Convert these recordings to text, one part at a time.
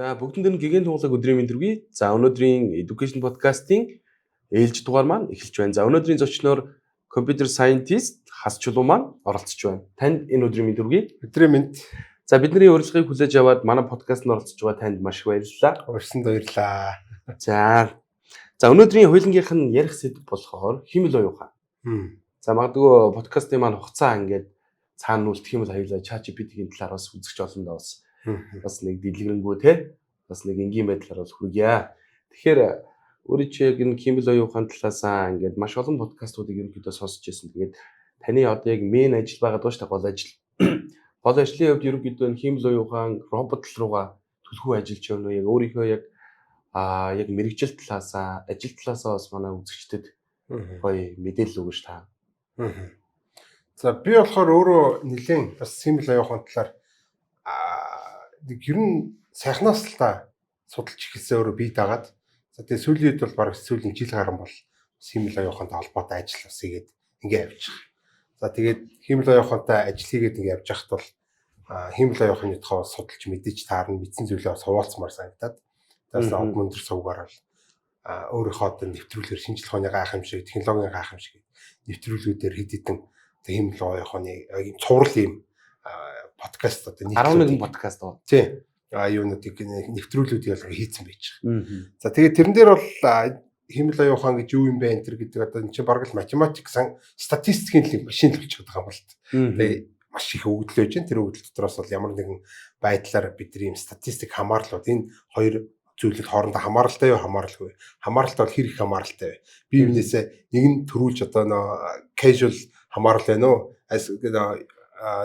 За бүгдэнд нь гэгээн туулаг өдрийн мэндүргий. За өнөөдрийн Education podcast-ийн ээлж дугаар маань эхэлж байна. За өнөөдрийн зочноор Computer Scientist Хас Чулуу маань оролцож байна. Танд энэ өдрийн мэндүргий. Өдрийн мэнд. За бидний урилгыг хүлээж аваад манай подкаст-д оролцож байгаа танд маш их баярлалаа. Урьсанд баярлалаа. За өнөөдрийн хуулингийнх нь ярих сэдв болохоор химэл оюухан. За магадгүй подкастын маань хугацаа ингээд цаана үлдэх юм бол хоёулаа ChatGPT-ийн талаар бас үзэж олон доо бас нэг дэлгэрэнгүй те бас нэг энгийн байдлаар бол хүргье. Тэгэхээр өөрөө чи яг энэ химэл оюухан талаасаа ингээд маш олон подкастуудыг ерөнхийдөө сонсч байсан. Тэгээд таны одоо яг мэн ажил байгаад байгаа шүү дээ, гол ажил. Гол ажлын хувьд ерөнхийдөө энэ химэл оюухан робот руугаа төлхөө ажиллаж байна уу? Яг өөрийнхөө яг мэрэгжил талаасаа, ажил талаасаа бас манай үзэгчдэд гоё мэдээлэл өгөөч та. За би болохоор өөрөө нэлээд бас химэл оюухан талаар нэг ер нь сайхнаас л та судалж эхэлсэн өөрөө бие дагаад. За тэгээ сүүлийн үед бол бараг сүүлийн жил гарсан бол химэл оюухантай холбоотой ажил бас игээд ингээ явчих. За тэгээд химэл оюухантай ажил хийгээд ингээ явж байхад бол химэл оюуханы тухай судалж мэдээж таарна, мэдсэн зүйлээ бас хуваалцмаар санагдаад. Тэгээс од мөндөр сувгаар бол өөрийнхөө одоо нэвтрүүлгээр шинжлэх ухааны гайхамшиг, технологийн гайхамшиг нэвтрүүлгүүдээр хэд хэдэн химэл оюуханы цуврал юм подкаст одоо 11 подкаст уу. Тий. Юунуудыг нэвтрүүлүүдийг бол хийцэн байж байгаа. За тэгээд тэрэн дээр бол химэл оюухан гэж юу юм бэ энэ төр гэдэг одоо энэ чинь бараг л математик статистикийн машин л болчиход байгаа юм бол. Тэгээд маш их өгөгдөл байж байна. Тэр өгөгдөл дотроос бол ямар нэгэн байдлаар бидний юм статистик хамаарлууд энэ хоёр зүйлийг хоорондоо хамааралтай юу, хамааралгүй. Хамааралтай бол хэр их хамааралтай вэ? Би юунээсээ нэг нь төрүүлж одоо нөө casual хамаарал байна уу?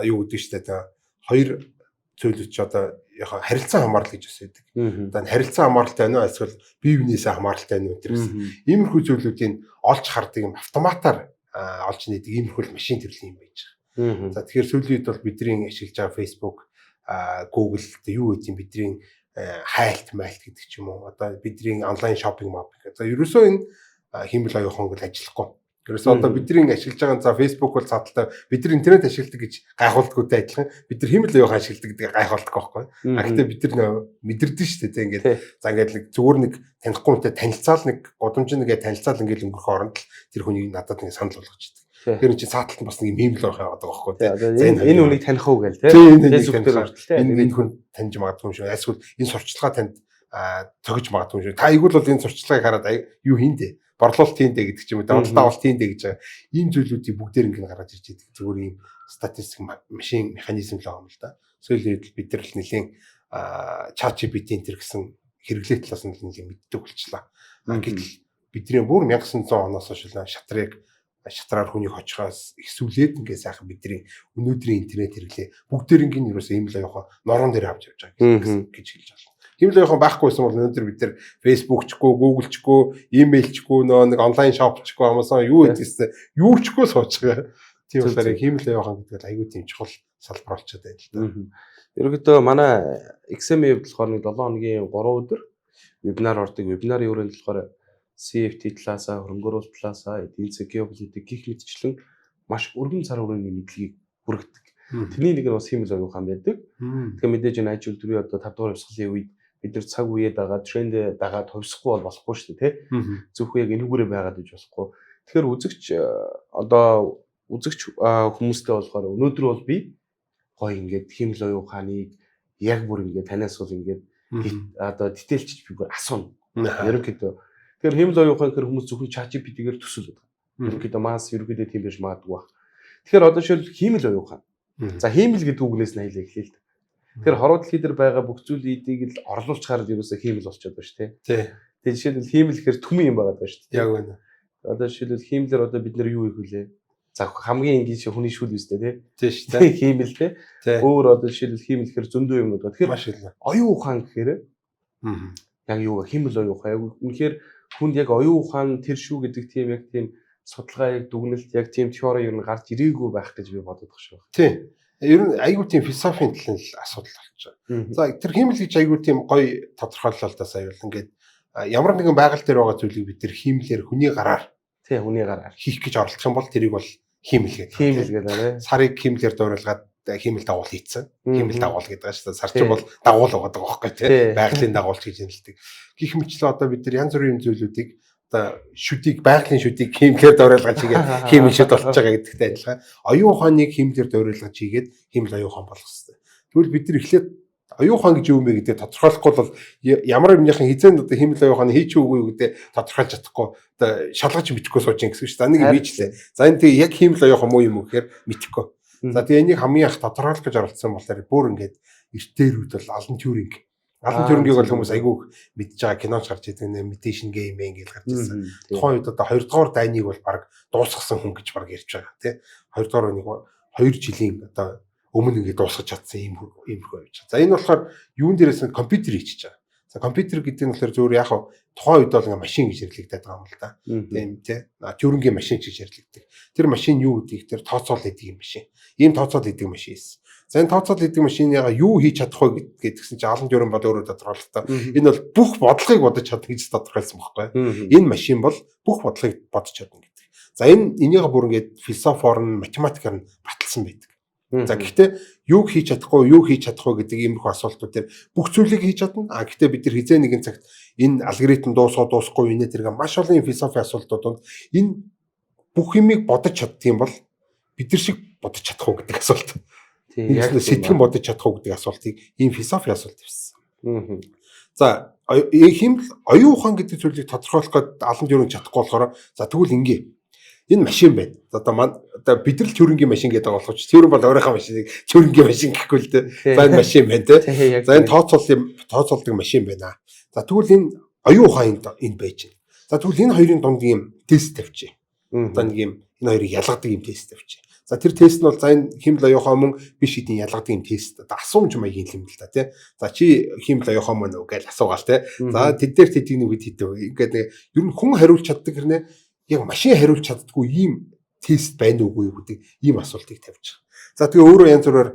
Юу гэдэг ч гэдэг хоёр зүйлүүд ч одоо яг харилцан хамаарал гэж бас байдаг. Одоо харилцан хамааралтай байна уу? Эсвэл бие биенээсээ хамааралтай байна уу гэсэн. Иймэрхүү зүйлүүдийг олж хардаг юм автоматар олж нээдэг иймэрхүү машин төрлийн юм байж байгаа. За тэгэхээр сүүлийн үед бол бидний ашиглаж байгаа Facebook, Google юу гэдэг юм бидний хайлт майлт гэдэг ч юм уу. Одоо бидний онлайн шопинг мапинг. За ерөөсөө энэ химэл оюухан гэж ажиллахгүй. Ерөөсөө одоо бидний ашиглаж байгаа за Facebook бол цааталтай бид нар интернет ашигладаг гэж гайхуулдагтай адилхан бид нар химэл оюухан ашигладаг гэдэг гайхуулдаг байхгүй. Гэхдээ бид нар мэдэрдэн шүү дээ ингээд за ингээд нэг зүгээр нэг танихгүй хүнтэй танилцаал нэг годомжин нэгэ танилцаал ингээд өнгөрөх оронд л тэр хүний надад нэг санал болгож идэг. Тэр чинь цааталт нь бас нэг химэл оюухан яваад байгаа байхгүй. Энэ үнийг таних уу гээл энэ хүн таньж магадгүй юм шүү. Эсвэл энэ сурчлагаа танд цогж магадгүй юм шүү. Та игүүл бол энэ сурчлагыг хараад юу хийндэ борлуулалт хийндэ гэдэг ч юм уу, донтолтой авалт хийндэ гэж байгаа. Ийм зүйлүүдийг бүгдээр ингэ гаргаж ирж байдаг. Зүгээр ийм статистик машин механизм л байгаа юм л да. Сүүлийн үед бид нар л нэлийн ChatGPT энэ гэсэн хэрэглээ талаас нь нэлийн мэддэг болчлаа. Гэтэл бидний бүр 1900 оноос хойш шатраар хүнийг хожихоос ихсүүлээд ингээ сайхан бидний өнөөдрийн интернет хэрэглээ бүгдээр ингээ юусоо ийм л явах норон дээр авч явж байгаа гэж хэлж байна. Химэл оюухан байхгүйсэн бол өнөөдөр бид нар Facebook чгүй, Google чгүй, email чгүй, нэг онлайн шоп чгүй, Amazon юу гэдэгсээ юу чгүй сууж байгаа. Тийм болохоор химэл оюухан гэдэг нь аюу тийм чухал салбар болчиход байна л да. Ерөнхийдөө манай XM-ийн болохоор нэг 7 хоногийн 3 өдөр вебинар ордог. Вебинарын өрөөнд болохоор CFT талаасаа, хөрөнгө оруулалт талаасаа, эдийн засгийн геополитик гих мэтчлэн маш өргөн цар хүрээний мэдлэгийг хүргэдэг. Тэрний нэг нь бас химэл оюухан байдаг. Тэгэхээр мэдээж энэ ажил төрийн одоо 5 дугаар хувьсгалын үед бид нар цаг үеэ дагаад тренд дагаад хувьсахгүй бол болохгүй шүү дээ, тий. Зөвхөн яг энэгүүрээ байгаад иж болохгүй. Тэгэхээр үзэгч хүмүүстэй болохоор өнөөдөр бол би гоё ингээд химэл оюуханыг яг бүр ингээд танаас бол ингээд одоо дэтэлчж би бүр асууна. Ерөнхийдөө тэгэхээр химэл оюухан гэхэр хүмүүс зөвхөн ChatGPT-гээр төсөөлөд байгаа. Ерөнхийдөө мас ерөнхийдөө тийм биш магадгүй баг. Тэгэхээр одоо жишээл химэл оюухан. За химэл гэдэг үгнээс нь айлаа эхлэе л дээ. Тэгэхээр хороо дэлхий дээр байгаа бүх зүйлийг л орлуулж хараад ерөөсөө химэл болчиход байна шүү дээ. Тий. Тэгээд жишээлбэл химэл гэхэр түмэн юм байгаа шүү дээ. Яг байна. Одоо жишээлбэл химлэр одоо бид нар юу хийх вүлээ? За хамгийн энгийн шиг хүний шүл үстэй тий. Тий шүү дээ. Химэл тий. Өөр одоо жишээлбэл химэл гэхэр зөндөө юмнууд байна. Тэгэхээр оюун ухаан гэхээр яг юу химэл оюун ухаан яг үнэхээр хүнд яг оюун ухаан тэр шүү гэдэг тийм яг тийм судалгаа яг дүгнэлт яг тийм теори юу гарч ирээгүй байх гэж би боддог шүү. Тий. Ер нь айгүй тийм философийн талын асуудал болж байгаа. За тэр химэл гэж айгүй тийм гоё тодорхойлолтоос аюул ингээд ямар нэгэн байгаль дээр байгаа зүйлийг бид тэр химлэр хүний гараар тий хүний гараар хийх гэж оролдох юм бол тэрийг бол химэл гэдэг. Химэл гэдэг нэ. Сарыг химлэр дуурлаад хиймэл дагуул хийцэн. Хиймэл дагуул гэдэг чинь сарчин бол дагуул байгаа байхгүй тий. Байгалийн дагуулч гэж нэрлэдэг. Гэх мэтлээ одоо бид нар янз бүрийн зүйлүүдийг одоо шүдийг байгалийн шүдийг хиймлэр дөрөөлгож хийгээд хиймэл шүд болж байгаа гэдэгтэй адилхан. Оюун ухааныг хиймлэр дөрөөлгож хийгээд хиймэл оюун ухаан болгох хэрэгтэй. Тэгвэл бид нар эхлээд оюун ухаан гэж юу юм бэ гэдэг тодорхойлохгүй бол ямар юмныхан хизээнд одоо хиймэл оюун ухааны хийч үгүй гэдэг тодорхойлж чадахгүй одоо шалгаж мэдэхгүй сууж ин гэсэн чинь за нэг бичлээ. За энэ тэгээ яг хиймэл оюун ухаан муу юм уу гэхээр мэдэхгүй. За тэгээ энийг хамгийн их тодорхойлох гэж оролцсон болохоор бүр ингээд эртээрүүд бол Алан Тьюринг бол хүмүүс айгүй мэдж байгаа киноч гарч идэг нэ meditation game гэж гарч ирсэн. Тухайн үед одоо 2 дугаар дайныг бол баг дуусгасан хүн гэж баг ярьж байгаа тий. 2 дугаар нэг 2 жилийн одоо өмнө ингээд дуусгаж чадсан ийм хөө байж байгаа. За энэ болохоор юун дээрээс нь компьютер хийчихэж байгаа. За компьютер гэдэг нь болохоор зөвөр яг тухайн үед бол ингээд машин гэж нэрлэгдээд байгаа юм л да. Тийм тий. Тьюрингийн машин гэж нэрлэгддэг. Тэр машин юу гэдгийг тэр тооцоол хийдэг юм машин. Ийм тооцоол хийдэг машин эсэ. За энэ тооцоол хийдэг машиныгаа юу хийж чадах вэ гэдгсэн чинь Алан Тьюринг бол өөрөө тодорхойлолтой. Энэ бол бүх бодлогыг бодож чадна гэж тодорхойлсон байхгүй. Энэ машин бол бүх бодлогыг бодож чадна гэдэг. За энийгээ бүр ингээд философоор нь математикаар нь баталсан байдаг. За гэхдээ юу хийж чадахгүй гэдэг иймэрхүү асуултууд дээр бүх зүйлийг хийж чадна. Гэхдээ бид нар хизээ нэгэн цагт энэ алгоритм дуусахгүй инээ тэргээ маш олон философийн асуултууд энэ бүх юмыг бодож чаддгийм бол бид нар шиг бодож чадах уу гэдэг асуулт. Яг сэтгэн бодож чадах уу гэдэг асуултыг ийм философи асуулт тавьсан. За хиймэл оюун ухаан гэдэг зүйлийг тодорхойлох гээд Алан Тьюринг чадахгүй болохоор за тэгвэл ингээ энэ машин байна. Одоо бид нар Тьюрингийн машин гэдэг байгаа болохоч Тьюринг бол өөрийнхөө машиныг Тьюрингийн машин гэхгүй л дээ. За энэ машин байна те. За энэ тооцоолдог машин байна. За тэгвэл энэ оюун ухаан энд байж байна. За тэгвэл энэ хоёрын дунд ийм тест тавьчих. Одоо нэг ийм энэ хоёрыг ялгадаг ийм тест тавьчих. За тэр тест нь бол за энэ хиймэл оюун ухаан мөн биш гэдгийг ялгадаг юм тест. Одоо асуумж маягийн юм л да тий. За чи хиймэл оюун ухаан мөн үү гэж асуугаал тий. За тэд дээр тэдийг нэг хийдэг. Ингээд ер нь хүн хариулж чаддаг хэрнээ яг машин хариулж чаддаггүй ийм тест байна уугүй гэдэг ийм асуултыг тавьж байгаа. За тэгээ өөрөө янз бүрээр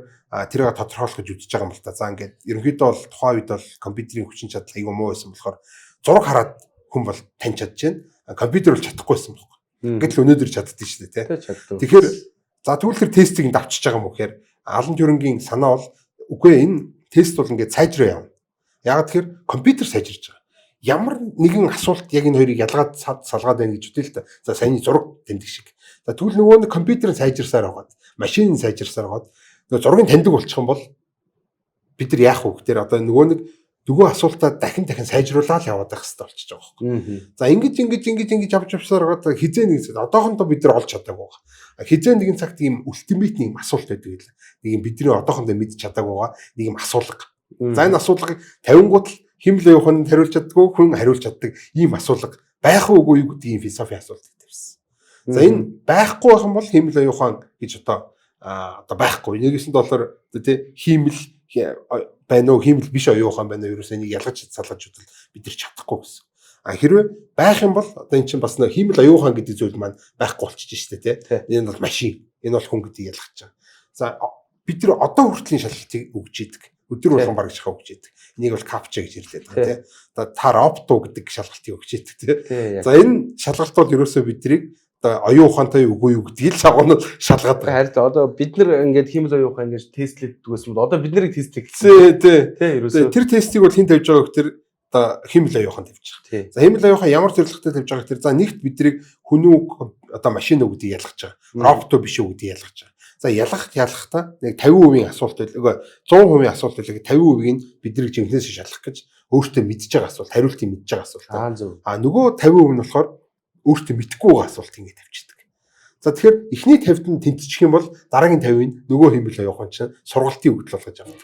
тэрийг тодорхойлох гэж үзэж байгаа юм л да. За ингээд ерөнхийдөө бол тухайн үед бол компьютерийн хүчин чадал айгүй муу байсан болохоор зураг хараад хүн бол таньж чадж байна. Компьютер бол чадахгүйсэн байхгүй. Ингээд л өнөөдөр чаддсан шүү дээ тий. Тэгэхээр за тэгвэл тэр тестийг давчиж байгаа юм уу гэхээр Алан Тьюрингийн санаа бол үгүй энэ тест бол ингээд сайжраа явна. Яг тэгэхээр компьютер сайжирч байгаа. Ямар нэгэн асуулт яг энэ хоёрыг ялгаад салгаад байна гэж үтэл л да. За саяны зураг тэмдэг шиг. За тэгвэл нөгөө нэг компьютерын сайжирсаар байгаад, машинын сайжирсаар байгаад нөгөө зургийг таньдаг болчих юм бол бид нар яах вэ гэхээр одоо нөгөө асуултаа дахин сайжруулаад яваад байх хэрэгтэй болчихж байгаа байхгүй. За ингэж авчсаар байгаа хизээ нэг одоохондоо бид нар олж чадаагүй байгаа. Хизээ нэгэн цагт ийм ультимейт нэг асуулт байдаг л. Нэг юм бидний одоохондоо мэдж чадаагүй байгаа нэг юм асуулга. За энэ асуулгыг 50 гут химлээ ухаанд хариулж чаддгүй хүн хариулж чаддаг ийм асуулга байх уугүй юу гэдэг ийм философийн асуулт тавьсан. За энэ байхгүй байх юм бол химлээ ухаан гэж одоо байхгүй. Нэгээс нь доллар тий химэл байна уу химэл биш оюун ухаан байна уу ерөөсөө нэг ялгаж салгаж үзэл бид нар чадахгүй гэсэн. Хэрвээ байх юм бол одоо эн чинь бас нэг химэл оюун ухаан гэдэг зүйл маань байхгүй болчихж штэ тий. Энэ бол машин. Энэ бол хүн гэдгийг ялгаж байгаа. За бид нар одоо хүртлийн шалгалтыг өгч идэг. Өдөр болгон бараг шахаа өгч идэг. Энийг бол капча гэж нэрлэдэг тий. Одоо та ропто гэдэг шалгалтыг өгч идэг тий. За энэ шалгалт бол ерөөсөө биднийг оюун ухаантай үгүй юу гэдгийг л шагуунууд шалгаад байгаа. Харин одоо бид нар ингээд хиймэл оюун ухаан гэж тестлэдэг гэсэн бол одоо бид нарыг тестлэх гэсэн. Тий. Тэр тестийг бол хэн тавьж байгаа гэхээр одоо хиймэл оюун ухаан тавьж байгаа. За хиймэл оюун ухаан ямар зорилготой тавьж байгаа гэхээр за нэгт биднийг хүн үү одоо машин үү гэдгийг ялгаж байгаа. Робот биш үү гэдгийг ялгаж байгаа. За ялгахдаа нэг 50% асуулт байлгүй 100% асуулт байлгүй 50%-ийг нь бидний жинхнээс шалгах гэж өөртөө мэдж байгаа асуулт, хариултыг мэдж байгаа асуулт. Нөгөө 50% нь болохоор өөртөө мэдхгүй байгаа асуулт ингэ тавьчихдаг. За тэгэхээр эхний 50-д нь тэнцчих юм бол дараагийн 50-ыг нөгөө хэмэл оюун чинь сургалтын өгдөл болгож авдаг.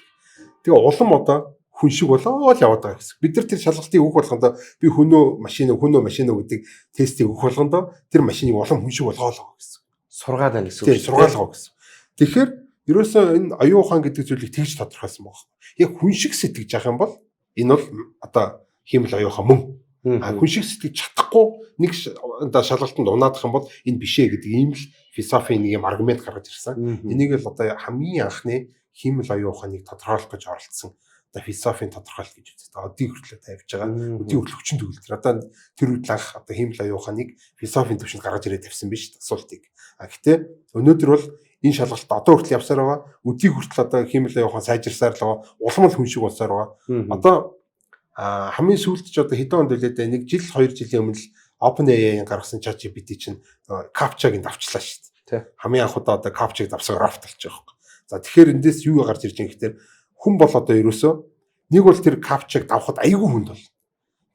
Тэгээ улам одоо хүн шиг болоод яваад байгаа гэсэн. Бид нар тэр шалгалтыг өгөх болгондоо би хүн үү гэдэг тестийг өгөх болгондоо тэр машиныг улам хүн шиг болгоолоо гэсэн. Сургаад байна гэсэн. Тийм сургаалгаа гэсэн. Тэгэхээр ерөөсөө энэ оюун ухаан гэдэг зүйлийг тэгж тодорхойлсон байна. Яг хүн шиг сэтгэж явах юм бол энэ бол одоо хиймэл оюун ухаан мөн. Хүн шиг сэтгэж чадахгүй нэг одоо шалгалтанд унаадах юм бол энэ биш ээ гэдэг ийм л философийн нэг юм аргумент гаргаж ирсэн. Энийг л одоо хамгийн анхны хиймэл оюун ухааныг тодорхойлох гэж оролцсон. Одоо философийн тодорхойлол гэж үздэг. Одын хүртэл тавьж байгаа. Өдийн хүртэл хүчин төгөлдөр. Одоо тэр үед анх одоо хиймэл оюун ухааныг философийн төвшөнд гаргаж ирээд тавьсан биш асуултыг. Гэхдээ өнөөдөр бол энэ шалгалт одоо хүртэл явсаар байгаа. Өдийг хүртэл одоо хиймэл явахын сайжирсаар л байгаа. Улам л хүн шиг болсоор байгаа. Одоо хамгийн сүүлд ч одоо хэдэн онд үлээд 1 жил 2 жилийн өмнө л OpenAI-ийн гаргасан ChatGPT чинь CAPTCHA-г давчлаа шүү дээ. Хамгийн анх удаа одоо CAPTCHA-г давсаар рафт болчих жоох. За тэгэхээр эндээс юу гарч ирж байгаа гэхээр хүн бол одоо ерөөсөө нэг бол тэр CAPTCHA-г давхад айгүй хүнд бол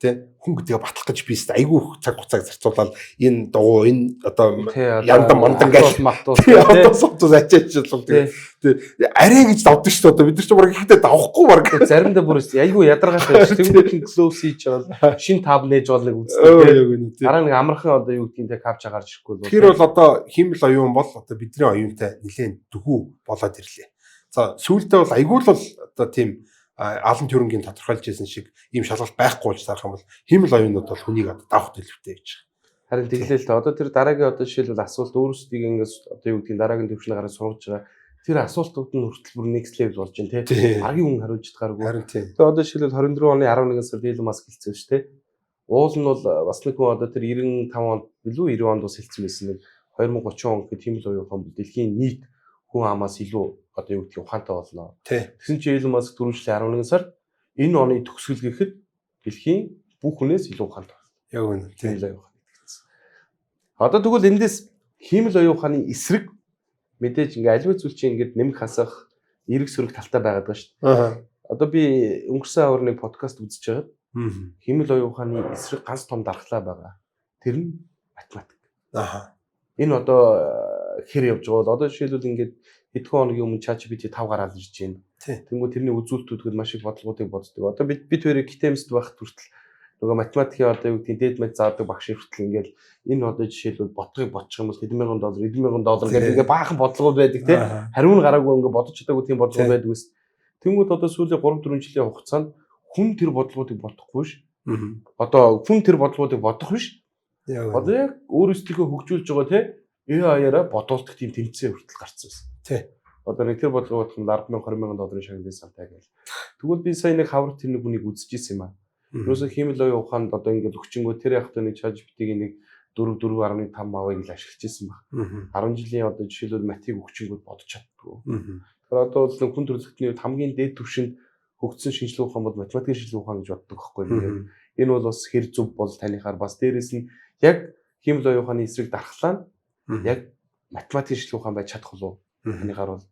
хүн гэдгээ батлах гэж би өст айгүй цаг хугацааг зарцуулаад энэ дугуй энэ одоо яндан мандан гэж одоо сотос ачаачлал тэгээ арай гэж давдаг шүү дээ одоо бид нар ч баг ихтэй давахгүй баг заримдаа бүр айгүй ядаргаатай шүү тэнгуүтэн close хийж байгаа шин таб нээж болыг үздэг дараа нэг амархан одоо юу гэдгийг CAPTCHA гарч ирэхгүй бол тэр бол одоо хиймэл оюун бол одоо бидний оюунтай нэлээд дөгүү болоод ирлээ. За сүүлдээ бол айгүй л одоо тийм Алан Тюрингийн тодорхойлж ирсэн шиг ийм шалгалт байхгүй болж тарах юм бол хиймэл оюунууд бол хүнийг одоо давах төлөвтэй гэж байна. Харин тэглээл л одоо тэр дараагийн одоо жишээлбэл асуулт өөрсдийг ингээс одоо юу гэдгийг дараагийн төвшний гараа сургаж байгаа. Тэр асуултууд нь хүртэл бүр next level болж байна тий. Аргийн хүн хариулж чадгааргүй. Харин тий. Тэгээ одоо жишээлбэл 24 оны 11 сард Elon Musk хэлсэн шүү дээ. Уул нь бол бас нэг хүн одоо тэр 95 онд билүү 90 онд бас хэлсэн байсан нэг 2030 он гэхэд хиймэл оюун ухаан дэлхийн нийт хүн амаас илүү одоо юу гэдгийг ухаантай болно. Тэгсэн чинь Elon Musk түрүүжлээ 11 сард энэ оны төгсгөл гэхэд дэлхийн бүх хүнээс илүү ухаантай болно. Яг үнэ. Хиймэл оюун ухаан гэсэн. Одоо тэгвэл эндээс хиймэл оюун ухааны эсрэг мэдээж ингээ аливаа зүйл чинь ингээд нэмэх хасах эрг сөрөг талтай байгаад байгаа шүү дээ. Одоо би өнгөрсөн авар нэг подкаст үзэж байгаад хиймэл оюун ухааны эсрэг ганц том дархлаа байгаа. Тэр нь математик. Энэ одоо хэр явж байгаа бол одоо жишээлбэл ингээд хэдхэн хоногийн өмнө ChatGPT 5 гараад ирж байна. Тэнгүү тэрний үзүүлэлтүүд маш их бодлогоодыг боддог. Одоо бид хоёрыг гитэмст байхад хүртэл нөгөө математикийн одоо юу гэдгийг дээд мэд заадаг багш хүртэл ингээд энэ одоо жишээлбэл ботгыг бодчих юм бол $100,000 $100,000 гэх ингээд баахан бодлогод байдаг тий. Хариу нь гараагүй ингээд бодож чадаагүй тийм бодлого байдаг ус. Тэнгүүд одоо сүүлийн 3-4 жилийн хугацаанд хүн тэр бодлогоодыг бодохгүй ш. Одоо хүн тэр бодлогоодыг бодох биш. Одоо яг өөрөөсдөө хөгжүүлж байгаа тий. AI-аараа бодуулдаг тийм тэмцээн хүртэл гарцсан байсан. Тий. Одоо нэг тэр бодлого бодох нь $10,000 $20,000 шагналын сантай гэл. Тэгвэл би сая нэг хавар тэр нэг хүнийг үзчихсэн юм аа. Ерөөсө хиймэл оюун ухаанд одоо ингээд өгчөнгөө тэр яг та нэг ChatGPT-ийн нэг 4.5 авыг л ашиглаж ирсэн баг. 10 жилийн одоо жишээлбэл математик өгчөнгөө бодож чаддгүй. Тэгэхээр одоо бол хүн төрөлхтний үед хамгийн дээд түвшинд хөгжсөн шинжилгээ ухаан бол математикийн шинжилгээ ухаан гэж боддог байхгүй юу. Энэ бол бас хэр зөв бол танихаар бас дээрэс нь яг хиймэл оюун ухааны эсрэг дархлаа нь яг математикийн шинжилгээ ухаан байж чадах болов. Танихаар бол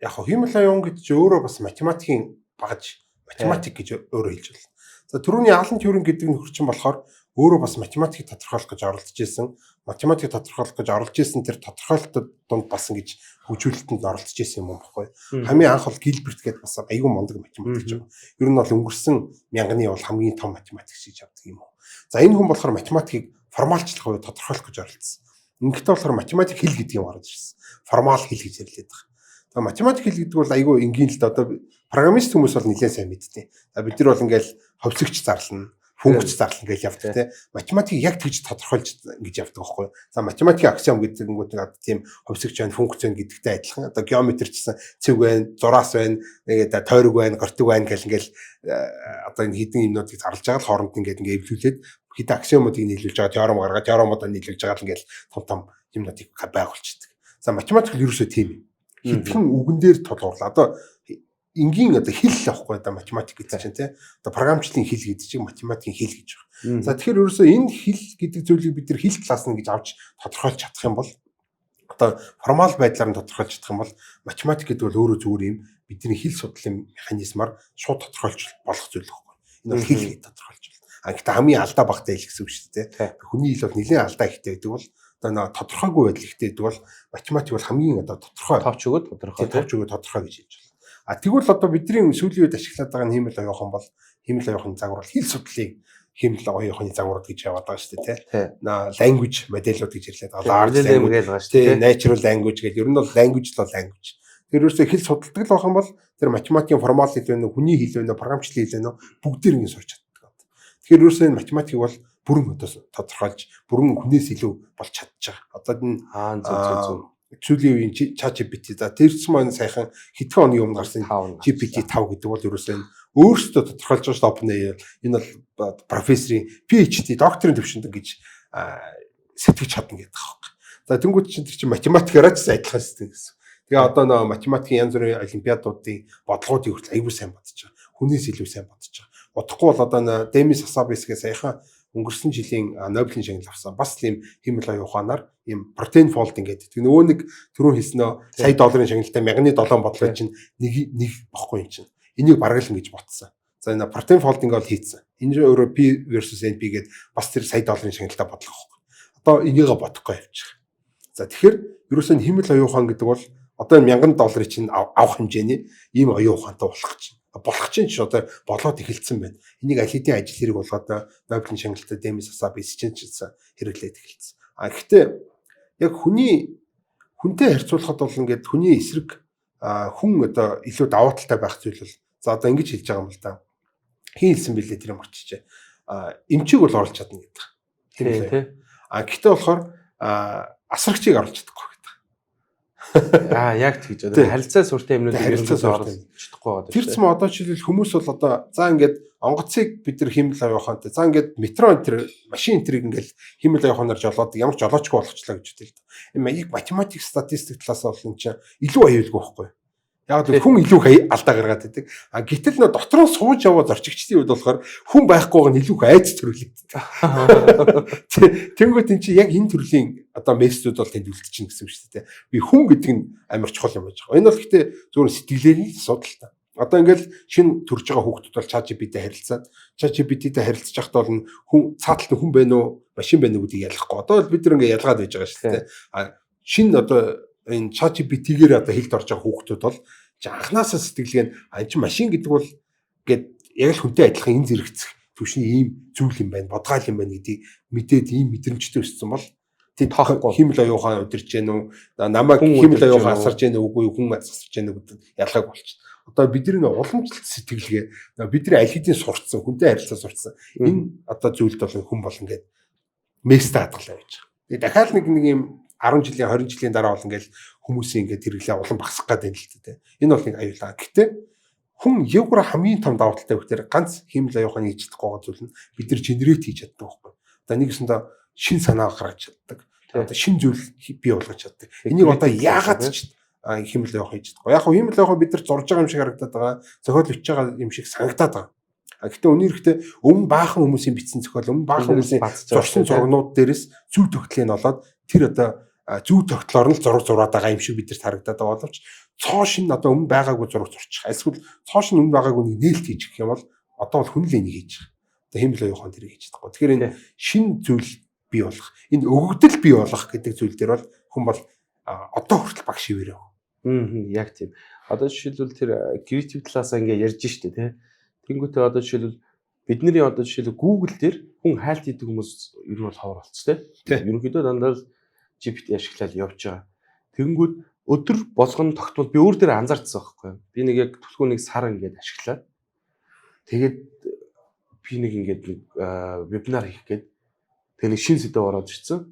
яг хиймэл оюун гэж өөрөө бас математикийн багаж математик гэж өөрөө хэлж байна. За түрүүний Алан Тюринг гэдэг нь хөрчин болохоор өөрөө бас математикийг тодорхойлох гэж оролдож исэн. Математикийг тодорхойлох гэж оролдож исэн тэр тодорхойлолтод дунд бас ингэж хөгжүүлэлтэнд оролдож исэн юм баггүй. Хамгийн анх бол Гилберт гэдэг бас аюул мундаг математикч юм. Ер нь бол өнгөрсөн мянганы бол хамгийн том математикч гэж авдаг юм уу. За энэ хүн болохоор математикийг формалчлах уу тодорхойлох гэж оролдсон. Ингээд болохоор математик хэл гэдэг юм орж ирсэн. Формал хэл гэж нэрлэдэг. Тэгээ математик хэл гэдэг бол аюул энгийн л дээ одоо программист хүмүүс бол нэлээд сайн мэдтий. Бид нар бол ингээл ховцогч зарлана, функц зарлана гэж явдаг тийм. Математикийг яг тэгж тодорхойлж ингэж явдаг байхгүй. За математикийн аксиом гэдэг нь одоо тийм ховцогч байна, функц байна гэдэгтэй адилхан. Одоо геометрчсэн цэг байна, зураас байна, тэгээд тойрог байна, гортог байна гэл ингээл одоо энэ хідэн юмнуудыг зарлаж байгаа л хооронд ингээд эвлүүлээд хідэн аксиомуудыг нийлүүлж байгаа теорем гаргаад теоремуудаа нийлүүлж байгаа л ингээл том юмнуудыг байгуулчихдаг. За математик л ерөөсөө тийм юм. Хитгэн үгэн дээр тулгуурлаа. Одоо энгийн одоо хэл л авахгүй одоо математик гэдэг чинь тий. Одоо програмчлалын хэл гэдэг чинь математикийн хэл гэж байна. За тэгэхээр ерөөсөө энэ хэл гэдэг зүйлийг бид нар хэл класс нь гэж авч тодорхойлж чадах юм бол одоо формал байдлаар нь тодорхойлж чадах юм бол математик гэдэг бол өөрөө зүгээр юм бидний хэл судлалын механизмаар шууд тодорхойлж болох зүйл байхгүй. Энэ бол хэл гэж тодорхойлж байна. Гэхдээ хамгийн алдаа багтаа хэл гэсэн үг шүү дээ тий. Хүний хэл бол нэлээд алдаа ихтэй гэдэг бол одоо тодорхойгүй байдал ихтэй гэдэг бол математик бол хамгийн одоо тодорхой товч өгöd тодорхой гэж хэлж байна. Тэгвэл одоо бидний сүүлийн үед ашиглаад байгаа хиймэл оюун ухаан бол хиймэл оюун ухааны загвар бол хэл судлалыг хиймэл оюун ухааны загварууд гэж яваад байгаа шүү дээ тий. Language моделлууд гэж ирлээд байгаа. Large language гэж байгаа шүү дээ. Natural language гэж ер нь бол language л language. Тэр өөрөөсөө хэл судалдаг л байх юм бол тэр математикийн формал хэл вэ нэ хүний хэл вэ нэ програмчлалын хэл вэ нэ бүгдээр ингэ сурч чаддаг. Тэгэхээр өөрөөсөө энэ математикийг бол бүрэн одоо тодорхойлж бүрэн хүнээс илүү болж чадчих. Одоо энэ сүүлийн үеийн ChatGPT за тэрс маань сайхан хэдхэн оны өмнө гарсан GPT 5 гэдэг бол ерөөсөө өөрсдөө тодорхойлж байгаа шүү дээ. Энэ бол профессорын PhD докторийн төвшөнд гэж сэтгэж чадна гэдэг аахгүй. За тэнгуут чинь тэр чинь математикаараа ч адилхан систем гэсэн. Тэгээ одоо нөө математикийн янз бүрийн олимпиадуудын бодлогуудыг хүртэл аягүй сайн бодож байгаа. Хүнээс илүү сайн бодож байгаа. Удахгүй бол одоо нөө Демис Хасабисгээ саяхан өнгөрсөн жилийн Нобелийн шагнал авсан. Бас ийм химэл оюун ухаанаар ийм протеин фолдинг гэдэг. Тэг нөгөө нэг түрүүн хэлснөө сая долларын шагналтай 1007 бодлого чинь нэг бохгүй юм чинь. Энийг бараг л ингэж ботсон. За энэ протеин фолдинг бол хийцэн. Энэ өөрөө P versus NP гэдэг бас тэр сая долларын шагналтай бодлого байхгүй. Одоо энийгээ бодохгүй явчих. За тэгэхээр ерөөсөө химэл оюун ухаан гэдэг бол одоо $1000 чинь авах хэмжээний ийм оюун ухаантай болох чинь. Болох чинь ч одоо болоод эхэлсэн байна. Энийг аль хэдийн ажил хэрэг болгоод Нобелийн шагналтай Демис Хасабис чинь хэрэглээд эхэлсэн. Гэхдээ яг хүнтэй харьцуулахад бол ингээд хүний эсрэг хүн одоо илүү давуу талтай байх зүйл бол за одоо ингэж хэлж байгаа юм л да. Хин хэлсэн бэлээ тэр юм орчижээ. Эмчиг бол оруулж чадна гэдэг. Тийм. Гэхдээ болохоор асрагчийг оруулж чадахгүй гэдэг. Яг тэгж одоо харилцаа суртаа юмнуудыг харилцаа оруулж чадахгүй байгаа. Тэр ч м одоо жишээлбэл хүмүүс бол одоо за ингээд онгоцыг бид нар химэл оюун ухаантай за ингээд метро энэ машин энтрийг ингээд химэл оюун ухаанаар жолоод ямар ч жолоочгүй болгочлаа гэж үтэл. Энэ маяг математик статистик талаас бол энэ чинь илүү аюулгүй байхгүй. Яг л хүн илүү алдаа гаргаад байдаг. Гэтэл нөө дотроо сууж яваа зорчигчдын үед болохоор хүн байхгүйг нь илүү айц төрүүлээд. Тэнгүүд эн чинь яг энэ төрлийн одоо мессежүүд бол тэнд үлдчихнэ гэсэн үг шүү дээ. Би хүн гэдэг нь амар чухал юм байж байгаа. Энэ бол гэхдээ зөвхөн сэтгэлээрийн асуудал та. Одоо ингээл шинэ төрж байгаа хүүхдүүд бол ChatGPT-тэй харилцаад ChatGPT-тэй харилцаж байхдаа бол хүн цааталт хүн байна уу, машин байна уу гэдгийг ялахгүй. Одоо бол бид нар ингээ ялгаад байж байгаа шүү дээ. Шинэ одоо энэ ChatGPT-гээр одоо хэлд орж байгаа хүүхдүүд бол анханасаа сэтгэлгээ нь чи машин гэдэг бол гээд яг л хүнтэй адилхан энэ зэрэгцэх түвшний ийм зүйл юм байна, бодгаал юм байна гэдгийг мэдээд ийм мэдрэмжтэй өссөн бол тийм химэл оюун ухаан удирж гэнэ үү, намайг химэл оюун ухаан асарж гэнэ үгүй хүн асарж гэнэ гэдэг ялгааг болчихно. Одоо бидний уламжлалт сэтгэлгээ бидний аль хэдийн сурцсан, хүнтэй харилцаа сурцсан энэ одоо зүйлд бол хүн бол ингээд местэй хадгалаа байж байгаа. Тэгээ дахиад нэг ийм 10 жилийн 20 жилийн дараа бол ингээл хүмүүсийн ингээд хэрэглээ улам багасах гэдэг юм л дээ. Энэ бол нэг аюулаа. Гэтэ хүн евро хамгийн том давуу талтай гэхээр ганц химэл оюун ухааны хийж чадахгүй байгаа зүйл нь бид нар генерейт хийж чаддаг байхгүй. Одоо нэгэсэндээ шин санаа гаргаж чаддаг. Одоо шин зүйл бий болгож чаддаг. Энийг одоо яагаад ч химэл оюун хийж чадахгүй. Яг химэл оюун бид нар зурж байгаа юм шиг харагдаад байгаа. Зохиол бичиж байгаа юм шиг санагдаад байгаа. Гэхдээ үнэхээр өмнө баахан хүмүүсийн бичсэн зохиол, өмнө баахан хүмүүсийн зурсан зургнууд дээрээс зүй тогтлыг нь олоод тэр одоо зүү тогтлоор нь зураг зураад байгаа юм шиг бидэрт харагдаад байгаа боловч цоо шин одоо өмнө байгаагүй зураг зурчих. Эсвэл цоо шин өмнө байгаагүй нэг нээлт хийж гэх юм бол одоо бол хүн л энийг хийж байгаа. Одоо химэл оюун ухаан тэрийг хийж чадахгүй. Тэгэхээр энэ шин зүйл бий болох, энэ өгөгдөл бий болох гэдэг зүйл дээр бол хүн бол одоо хүртэл баг шивээрээ. Яг тийм. Одоо жишээлбэл тэр креатив талаас ингээ ярьж штэ тий. Тэнгүүтээ одоо жишээлбэл бидний одоо жишээлбэл Google дээр хүн хайлт хийдэг хүмүүс ер нь бол ховор болцсон тий. Ерөнхийдөө дандаа л GPT ашиглаад явж байгаа. Тэнгүүд өдөр болгоно тогтвол би өөр дээр анзаарчихсан байхгүй. Би нэг яг түлхүүнийг сар ингээд ашиглаад тэгээд би нэг ингээд вебинар хийх гээд тэгээд нэг шин сэдв ороод ирсэн.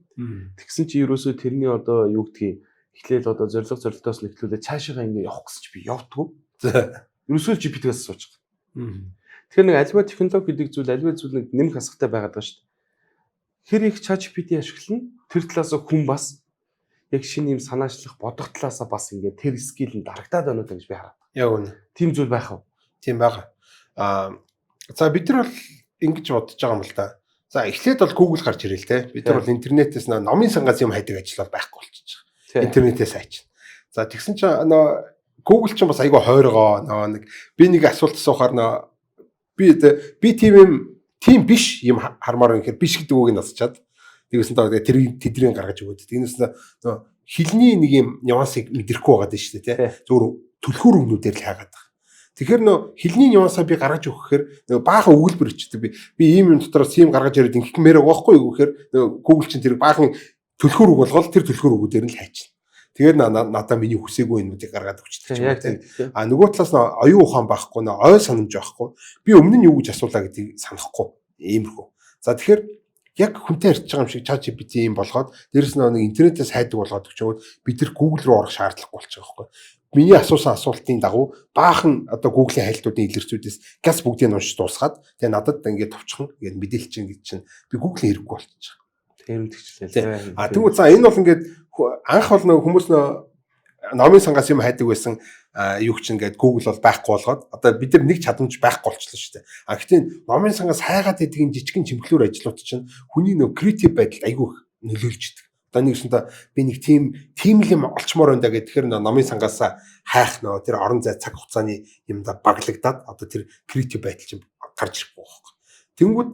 Тэгсэн чи ерөөсөө тэрний одоо юу гэдгийг эхлээл одоо зорилгоос нь эхлүүлээ цаашаа ингээд явах гэсэн чи би явдггүй. Ерөөсөө GPT-гээс сууж байгаа. Тэгэхээр нэг альва технологи гэдэг зүйл альва зүйл нэг нэмэх хасахтай байгаад байгаа шүү дээ. Хэр их ChatGPT ашиглана тэр талаас хүн бас яг шинэ юм санаачлах бодох талаас бас ингээд тэр скил нь дарагдаад байна гэж би хараад. Яг үнэ. Тийм зүйл байх уу? Тийм байгаа. За бид нар бол ингэж бодож байгаа юм л да. За эхлээд бол Google гарч ирэл те. Бид нар бол интернетээс номын сангаас юм хайдаг ажил бол байхгүй болчихж байгаа. Интернетээс хайч. За тэгсэн чинь Google ч бас айгүй хойргоо нэг би нэг асуулт асуухаар би тийм биш юм хармаар юм гэхээр биш гэдэг үг нь асчаад тэгсэн доо тэдрийг гаргаж өгөөд. Тэгнээс хилний нэг юм нюансыг мэдрэхгүй байгаа дээ шүү дээ тий. Зөвхөн түлхүүр өгнүүдээр л хайгаад байгаа. Тэгэхээр хилний нюансаа би гаргаж өгөхээр баахан өгүүлбэр өчтөг би ийм юм дотроос ийм гаргаж ирээд ингэхмээр байгаа байхгүй юу гэхээр Google чинь тэр баахан түлхүүр үг болгоод тэр түлхүүр өгүүдээр нь л хайчихна. Тэгээд надаа миний хүсээгүй юмнуудыг гаргаад өгчдөг юм тийм. Нөгөө талаас нь оюун ухаан байхгүй ой санамж байхгүй. Би өмнө нь юу гэж асуулаа гэдгийг санахгүй. Иймэрхүү. За тэгэхээр яг хүнтэй ярьж байгаа юм шиг ChatGPT юм болгоод дээрэс нь нэг интернетээс хайдаг болгоод өгчөөд бид нар Google руу орох шаардлагагүй болчих واخхой. Миний асуусан асуултын дагуу баахан одоо Google-ийн хайлтуудын илэрцүүдээс газ бүгдийг уншиж дуусгаад тэгээ надад ингээд товчхон ингээд мэдээлэл чинь гэж чинь би Google-ийн хэрэггүй болчих. Тэрмдэгчлээ. Тэгвэл за энэ бол ингээд анх бол нөгөө хүмүүс номын сангаас юм хайдаг байсан юу ч ингээд Google бол байхгүй болгоод одоо бид нар нэг чадамж байхгүй болчихлоо шүү дээ. Гэхдээ номын сангаас хайгаад байдгийн жижигэн чимхлүүр ажлууд чинь хүний нөгөө креатив байдалд айгүй нөлөөлж идэг. Одоо нэгсэндээ би нэг тийм л юм олчмоор байна да гэхээр номын сангаас хайх нөө тэр орон зай цаг хугацааны юмда баглагдаад одоо тэр креатив байдал чинь гарч ирэхгүй байхгүй. Тэнгүүд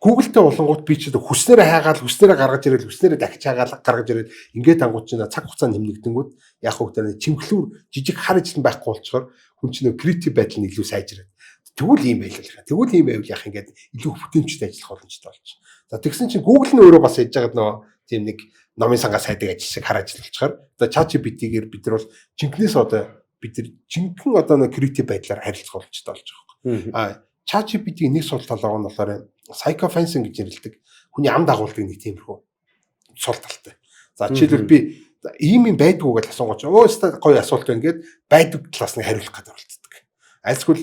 Google-тэй болонгууд би ч хүснээрээ хайгаал, хүснээрээ гаргаж ирэл, хүснээрээ дахиж хайгаал, гаргаж ирэл ингээд ангууд чинь цаг хугацаа нэмэгдэнгүүд яг хөө тэр чимхлүүр жижиг хар ижил байхгүй болчоор хүн чинь креатив байдал нь илүү сайжраад. Тэгвэл ийм байл яах. Тэгвэл ийм байвал яах ингээд илүү бүтээмжтэй ажиллах боломжтой болж. За тэгсэн чинь Google нь өөрөө бас яж байгаа нөө тийм нэг номын сангаас хайдаг ажил шиг хар ажил болчихоор одоо ChatGPT-гээр бид нар бол жинкнээс одоо бид нар жинхэнэ одоо нэг креатив байдлаар харилцах боломжтой болж байгаа юм. ChatGPT-ийн нэг сул тал байгаа нь болохоор psychofencing гэж нэрлэдэг. Хүний ам дагуулдаг нэг тиймэрхүү сул талтай. За жишээлбэл би ийм юм байдгүй гэж асуугаач. Өөстө гоё асуулт байна гэд байдаг талаас нь хариулах гэдэг болцдог. Айлсгүй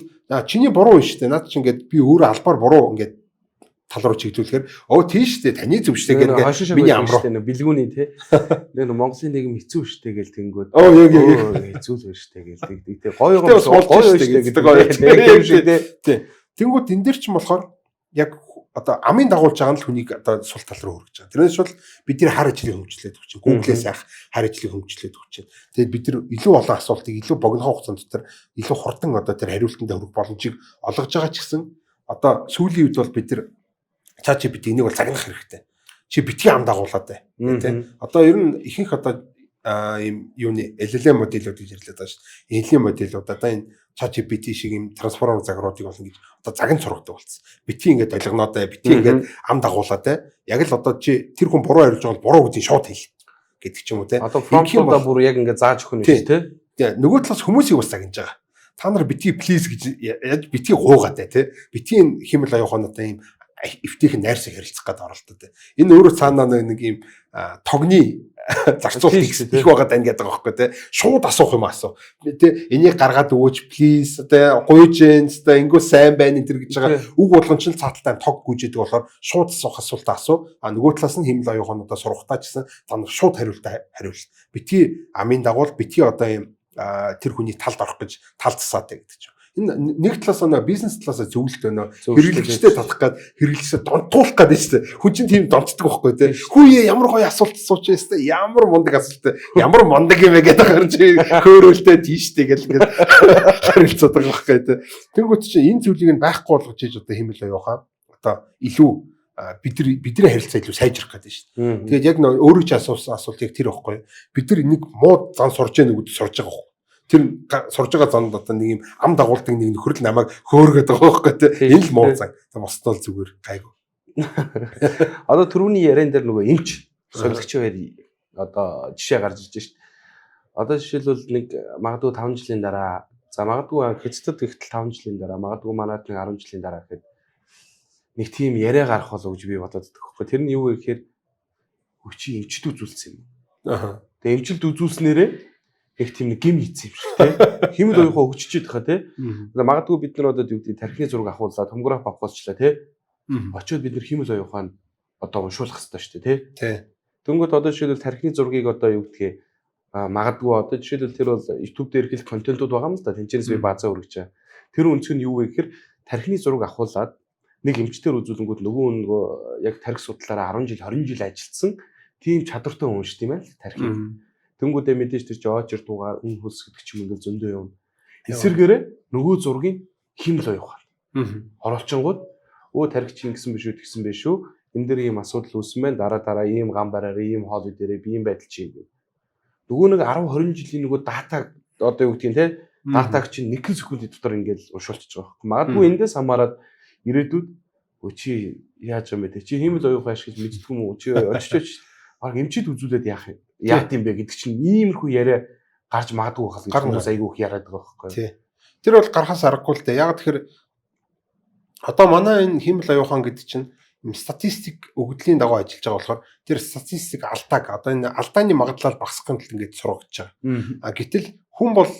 чиний буруу шүү дээ. Наад чи ингээд би өөрөө албаар буруу ингээд тал руу чиглүүлэхээр тийш дээ таны зөв шүү дээ гэдэг миний ам руу бэлгүүний те нэг Монголын нийгэм хэцүү шүү дээ гэл тэнгүүд хэцүү л шүү дээ гэл тэгдэг те гоё шүү дээ гэдэг гоё шүү дээ. Тэнгүүд энэ дэр ч юм болохоор яг одоо амын дагуулж байгаа нь л хүнийг одоо сул тал руу хөргөж байгаа. Тэрнээс бол бидний хар ажлыг хөгжлээд өгч чинь Google-ээс яах хар ажлыг хөгжлээд өгч чинь. Тэгээд бид нар илүү олон асуултыг илүү богино хугацаанд дотор илүү хурдан одоо тэр хариултанд хүрэх боломжийг олгож байгаа ч гэсэн одоо сүүлийн үед бол бид нар ChatGPT энийг бол загнах хэрэгтэй. Чи битгий ам дагуулад бай. Тэ. Одоо ер нь ихэнх одоо ийм юуны LLM модельүүд гэж нэрлэдэг байгаа шүү дээ. NLP модельүүд одоо энэ ChatGPT шиг ийм трансформер загваруудыг бол ингэж одоо загин сургадаг болсон. Битгий ингээд ойлгоноод бай, битгий ингээд ам дагуулад бай. Яг л одоо чи тэр хүн буруу хариулж байгаа бол буруу гэдгийг шууд хэл гэдэг ч юм уу те. Одоо prompt-уудаа бүр яг ингээд зааж өгөх нь шүү дээ. Тэгээ нөгөө талаас хүмүүсийг бас загнаж байгаа. Та нар битгий please гэж яаж битгий гуугаад бай те. Битгий хэмэл аюуханаатай ийм эвтийнхэн найрсаг харилцах гэдэг оролтод. Энэ өөрөө цаанаа нэг юм тогны зарцуулт их байгаад байна гэдэг байгаа байхгүй тий. Шууд асуух юм асуу. Тий энийг гаргаад өгөөч please тий гуйж дээ ингүү сайн байна энэ төр гэж байгаа. Үг болгон ч л цааталтай тог гүйжэдэг болохоор шууд асуух асуултаа асуу. А нөгөө талаас нь хэмэл аюухануудаа сурахтаа ч гэсэн та нар шууд хариулт. Битгий амын дагуул битгий одоо юм тэр хүний талд орох гэж тал засаад гэдэг чинь. Энэ нэг талаас нь бизнес талаас зөвлөлт байна. Хэрэглэгчтэй татах гад хэрэглэгчтэй донтуулах гад шүү дээ. Хүн чинь тийм донтдог байхгүй тий. Хүүе ямар гоё асуулт асууч яа сте. Ямар мундаг асуулт. Ямар мундаг юм бэ гэдэг харж хөөрөлтэй тийштэй гэл ингээд харилцаад байгаа байхгүй тий. Тэнгүүт чинь энэ зүйлийг нь байхгүй болгож ийж одоо хэмэл аюухаа. Одоо илүү бидний харилцаа илүү сайжрах гэдэг шүү дээ. Тэгээд яг өөрөө ч асуусан асуултыг тэр байхгүй. Бид нар нэг муу зан сурж яах нүгд сурж байгаа байхгүй. Тэр сурж байгаа занд одоо нэг юм ам дагуулдаг нэг нөхрөл намайг хөөргöd байгаа байхгүй тий. Энэ л муу зан. Босдол зүгээр гайгүй. Одоо түрүүний яриан дээр нөгөө эмч сувилагч хоёр одоо жишээ гарч ирж шít. Одоо жишээлбэл нэг магадгүй 5 жилийн дараа за магадгүй хэцэд гэхтэл 5 жилийн дараа магадгүй манайд нэг 10 жилийн дараа гэхэд нэг тийм яриа гарах болов гэж би бодоод байдаг байхгүй. Тэр нь юу вэ гэхээр хүчи эмчд үзүүлсэн юм. Тэгээ эмчилд үзүүлснээрээ их тийм нэг гим хийцсэн юм шиг тий. Хэмэл оюухаа өгчөж идэх хаа тий. Магадгүй бид нар одоо юу гэдэг тархины зураг авахууллаа, томограф авахуулчлаа тий. Очоод бид нар хэмэл оюухаа одоо уншуулах хэрэгтэй шүү дээ тий. Дөнгөд одоо жишээлбэл тархины зургийг одоо юу гэдгийг магадгүй одоо жишээлбэл тэр бол YouTube дээр их контентууд байгаа юм л да. Тэнцэнээс би базаа өргөж байгаа. Тэр үнцг нь юу вэ гэхээр тархины зураг авахуулаад нэг эмчтэр үзүүлэнгүүт нөгөө яг тархи судлаараа 10 жил 20 жил ажилласан тийм чадвартай хүн шүү дээ юм аа тархийг. Тэнгүүдээ мэдээж тэр чинь очир дуугаар үн хөлс гэдэг ч юм ингээл зөндөө юм. Эсвэргээрээ нөгөө зургийн химэл оюухаар. Оролцонгууд өө тархи чинь ингэсэн биш үү тэгсэн биш үү. Энд дээр ийм асуудал үүсэн байна. Дараа ийм гам бараар ийм хоол идэрээ би ийм байдал чинь гэдэг. Нөгөө нэг 10 20 жилийн нөгөө дата одоо юу гэдгийг те датаг чинь 1 секундын дотор ингээл уншуулчихж байгаа. Магадгүй эндээс хамаарат ирээдүйд өө чи яаж юм бэ те чи химэл оюухаа ашиглаж мэддэг юм уу чи очиж баг эмчид үзүүлээд яах юм бэ гэдэг чинь иймэрхүү яриа гарч магадгүй хэл хүмүүс айгүйх яриад байгаа байхгүй. Тий. Тэр бол гарахаас аргагүй л дээ. Яг тэгэхээр одоо манай энэ химэл аюухан гэдэг чинь статистик өгөгдлийн дагуу ажиллаж байгаа болохоор тэр статистик алдааг одоо энэ алдааны магадлал багасгахын тулд ингэж сургаж байгаа. А гэтэл хүн бол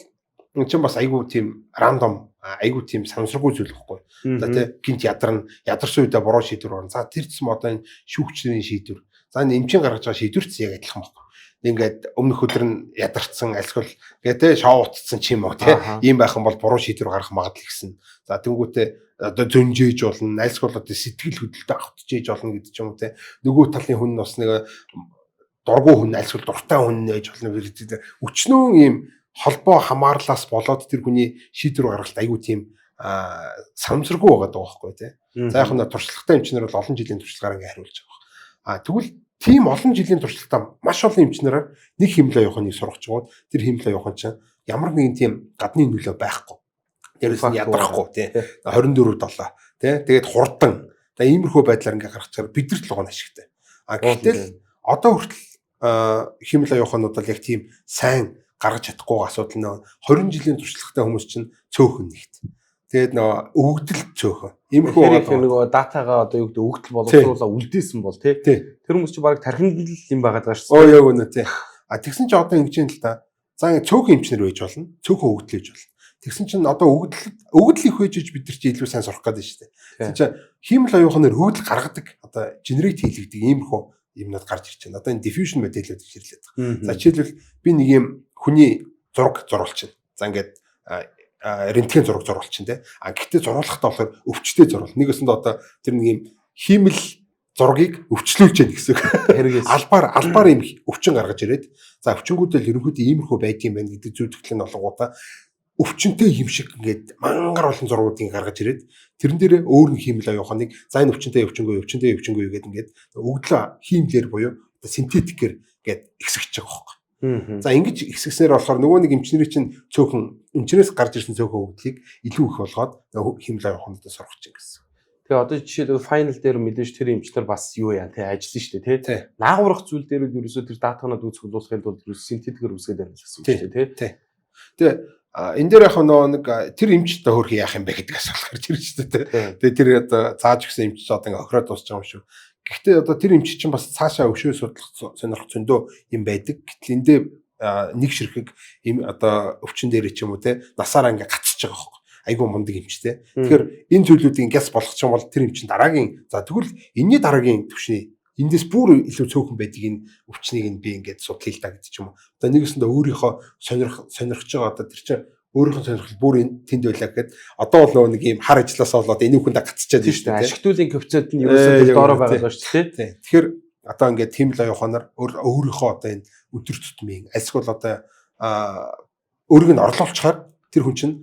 энэ чинь бас айгүй тийм рандом айгүй тийм санамсаргүй зүйл байхгүй. За тий гинт ядарсан үедээ буруу шийдвэр орно. За тэр ч юм одоо энэ шүүгчдийн шийдвэр. За энэ эмчийн гаргаж байгаа шийдвэрч яг адилхан байхгүй. ингээд өмнөх өдөр нь ядарсан альсгол гэдэг шоу утцсан ч юм уу тий ийм байх юм бол буруу шийдвэр гаргах магадлал ихсэн. За тэнгуүтээ одоо зөнжээж болно, альсгол одоо сэтгэл хөдлөлтөд автчихж болно гэдэг ч юм уу тий. Нөгөө талын хүн нь бас нэг дургу хүн альсгол дуртай хүн ээж болно гэдэг. Өчнөө ийм холбоо хамаарлаас болоод тэр хүний шийдвэр гаргалт аюу тийм санамсаргүй байгаа даа байхгүй тий. За яг нь туршлагатай эмчнэр бол олон жилийн туршлагаар ингээ хариулж байгаа. Тэгвэл тийм олон жилийн туршлагатай маш олон эмчнэрээр нэг хэмнэлээ явахыг сургаж чад тэр хэмнэлээ явах нь чинь ямар нэгэн тийм гадны нөлөө байхгүй. Дээрээс нь ядрахгүй тий 24/7 тий тэгээд хурдан иймэрхүү байдлаар ингээ гаргачаар бидэрт л гоо ашигтай. Гэтэл одоо хүртэл хэмнэлээ явахнууд бол яг тийм сайн гаргаж чадахгүй асуудал нөө 20 жилийн туршлагатай хүмүүс чинь цөөхөн нэгт. Тэгээд нөө өгөгдөл цөөхөн. Иймэрхүү нөгөө датагаа одоо юу гэдэг өгөгдөл боловсруулаа үлдээсэн бол тий. Тэр хүмүүс чинь баг тархинд л юм байгаад байгаа шүү дээ. Яг үнэ тий. Тэгсэн чинь одоо ингэж юм л та. За цөөхөн эмчнэр байж болно. Цөөхөн өгөгдөл хийж болно. Тэгсэн чинь одоо өгөгдөл их байж бид нар чи илүү сайн сурах гэдэг шүү дээ. Тэгсэн чинь хиймэл оюухнаар өгөгдөл гаргадаг одоо генерейт хийлэгдэг иймэрхүү юмнууд гарч ирж байна. Одоо энэ diffusion моделүүд гэж нэрлэдэг. За жишээлбэл би нэг юм хүний зураг зурулчихна. За ингээд рентген зураг зурулчихна те. Гэхдээ зуруулахдаа болохоор өвчтэй зурвал. Нэгэсэнд одоо тэр нэг юм хиймэл зургийг өвчлүүлж яах гэсэн үг. Албаар юм өвчин гаргаж ирээд за өвчнгүүдэл ерөнхийдөө иймэрхүү байдсан байна гэдэг зүйлтгэл нь болгонгуудаа өвчнөд юм шиг ингээд мангар олон зургуудыг гаргаж ирээд тэрэн дээр өөр нэг хиймэл оюуханыг за энэ өвчнөд өвчнгөө гэдэг ингээд өгдлөө хиймлэр буюу синтетикээр ингээд ихсгэж байгаа байхгүй. За ингэж ихсгснээр болохоор нөгөө нэг эмчнэрийн чинь цөөхөн эмчнээс гарч ирсэн цөөхөн өгдлийг илүү их болгоод хиймэл оюухануудад сурах чинь гэсэн. Тэгээ одоо жишээлбэл final дээр мэдээж тэр эмчнэр бас юу яа тий ажилласан шүү дээ тий. Наагуурах зүйл дээр нь ерөөсөө тэр датанууд үзүүлэхын тулд синтетикээр үсгээд байна л гэсэн үг шүү дээ тий. Тэгээ энэ дээр яг нэг тэр эмчтэй хөрх яах юм бэ гэдэг асуулт гарч ирж шүү дээ. Тэгээ тэр одоо зааж өгсөн эмч одоо ингээ охироод дуусч байгаа юм шүү. Гэхдээ одоо тэр эмч чинь бас цаашаа өвшөө судлах сонирх зөндөө юм байдаг. Гэтэл эндээ нэг ширхэг одоо өвчин дээр ч юм уу те насаараа ингээ гацчих байгаа байхгүй. Айгуу мундаг эмчтэй. Тэгэхээр энэ зүйлүүдийг гяс болгох юм бол тэр эмч дараагийн за тэгвэл энэний дараагийн төвшний эндээс бүр илүү цөөхөн байдаг энэ өвчнийг нь би ингээд судлъя л да гэдэг ч юм уу. Одоо нэгэсэндээ өөрийнхөө сонирхож байгаа одоо тэр чинь өөрийнх нь сонирхол бүр тэнд байлаа гэхэд одоо бол нэг юм хар ажилласаа болоод энэ хүндээ гацчихад байна шүү дээ. Ашигтуулын коэффициент нь ерөөсөө доороо байгаа шүү дээ. Тэгэхээр одоо ингээд тийм л оюуханаар өөрийнхөө одоо энэ өдөр тутмын альсгол одоо өөрийг нь орлуулчихаар тэр хүн чинь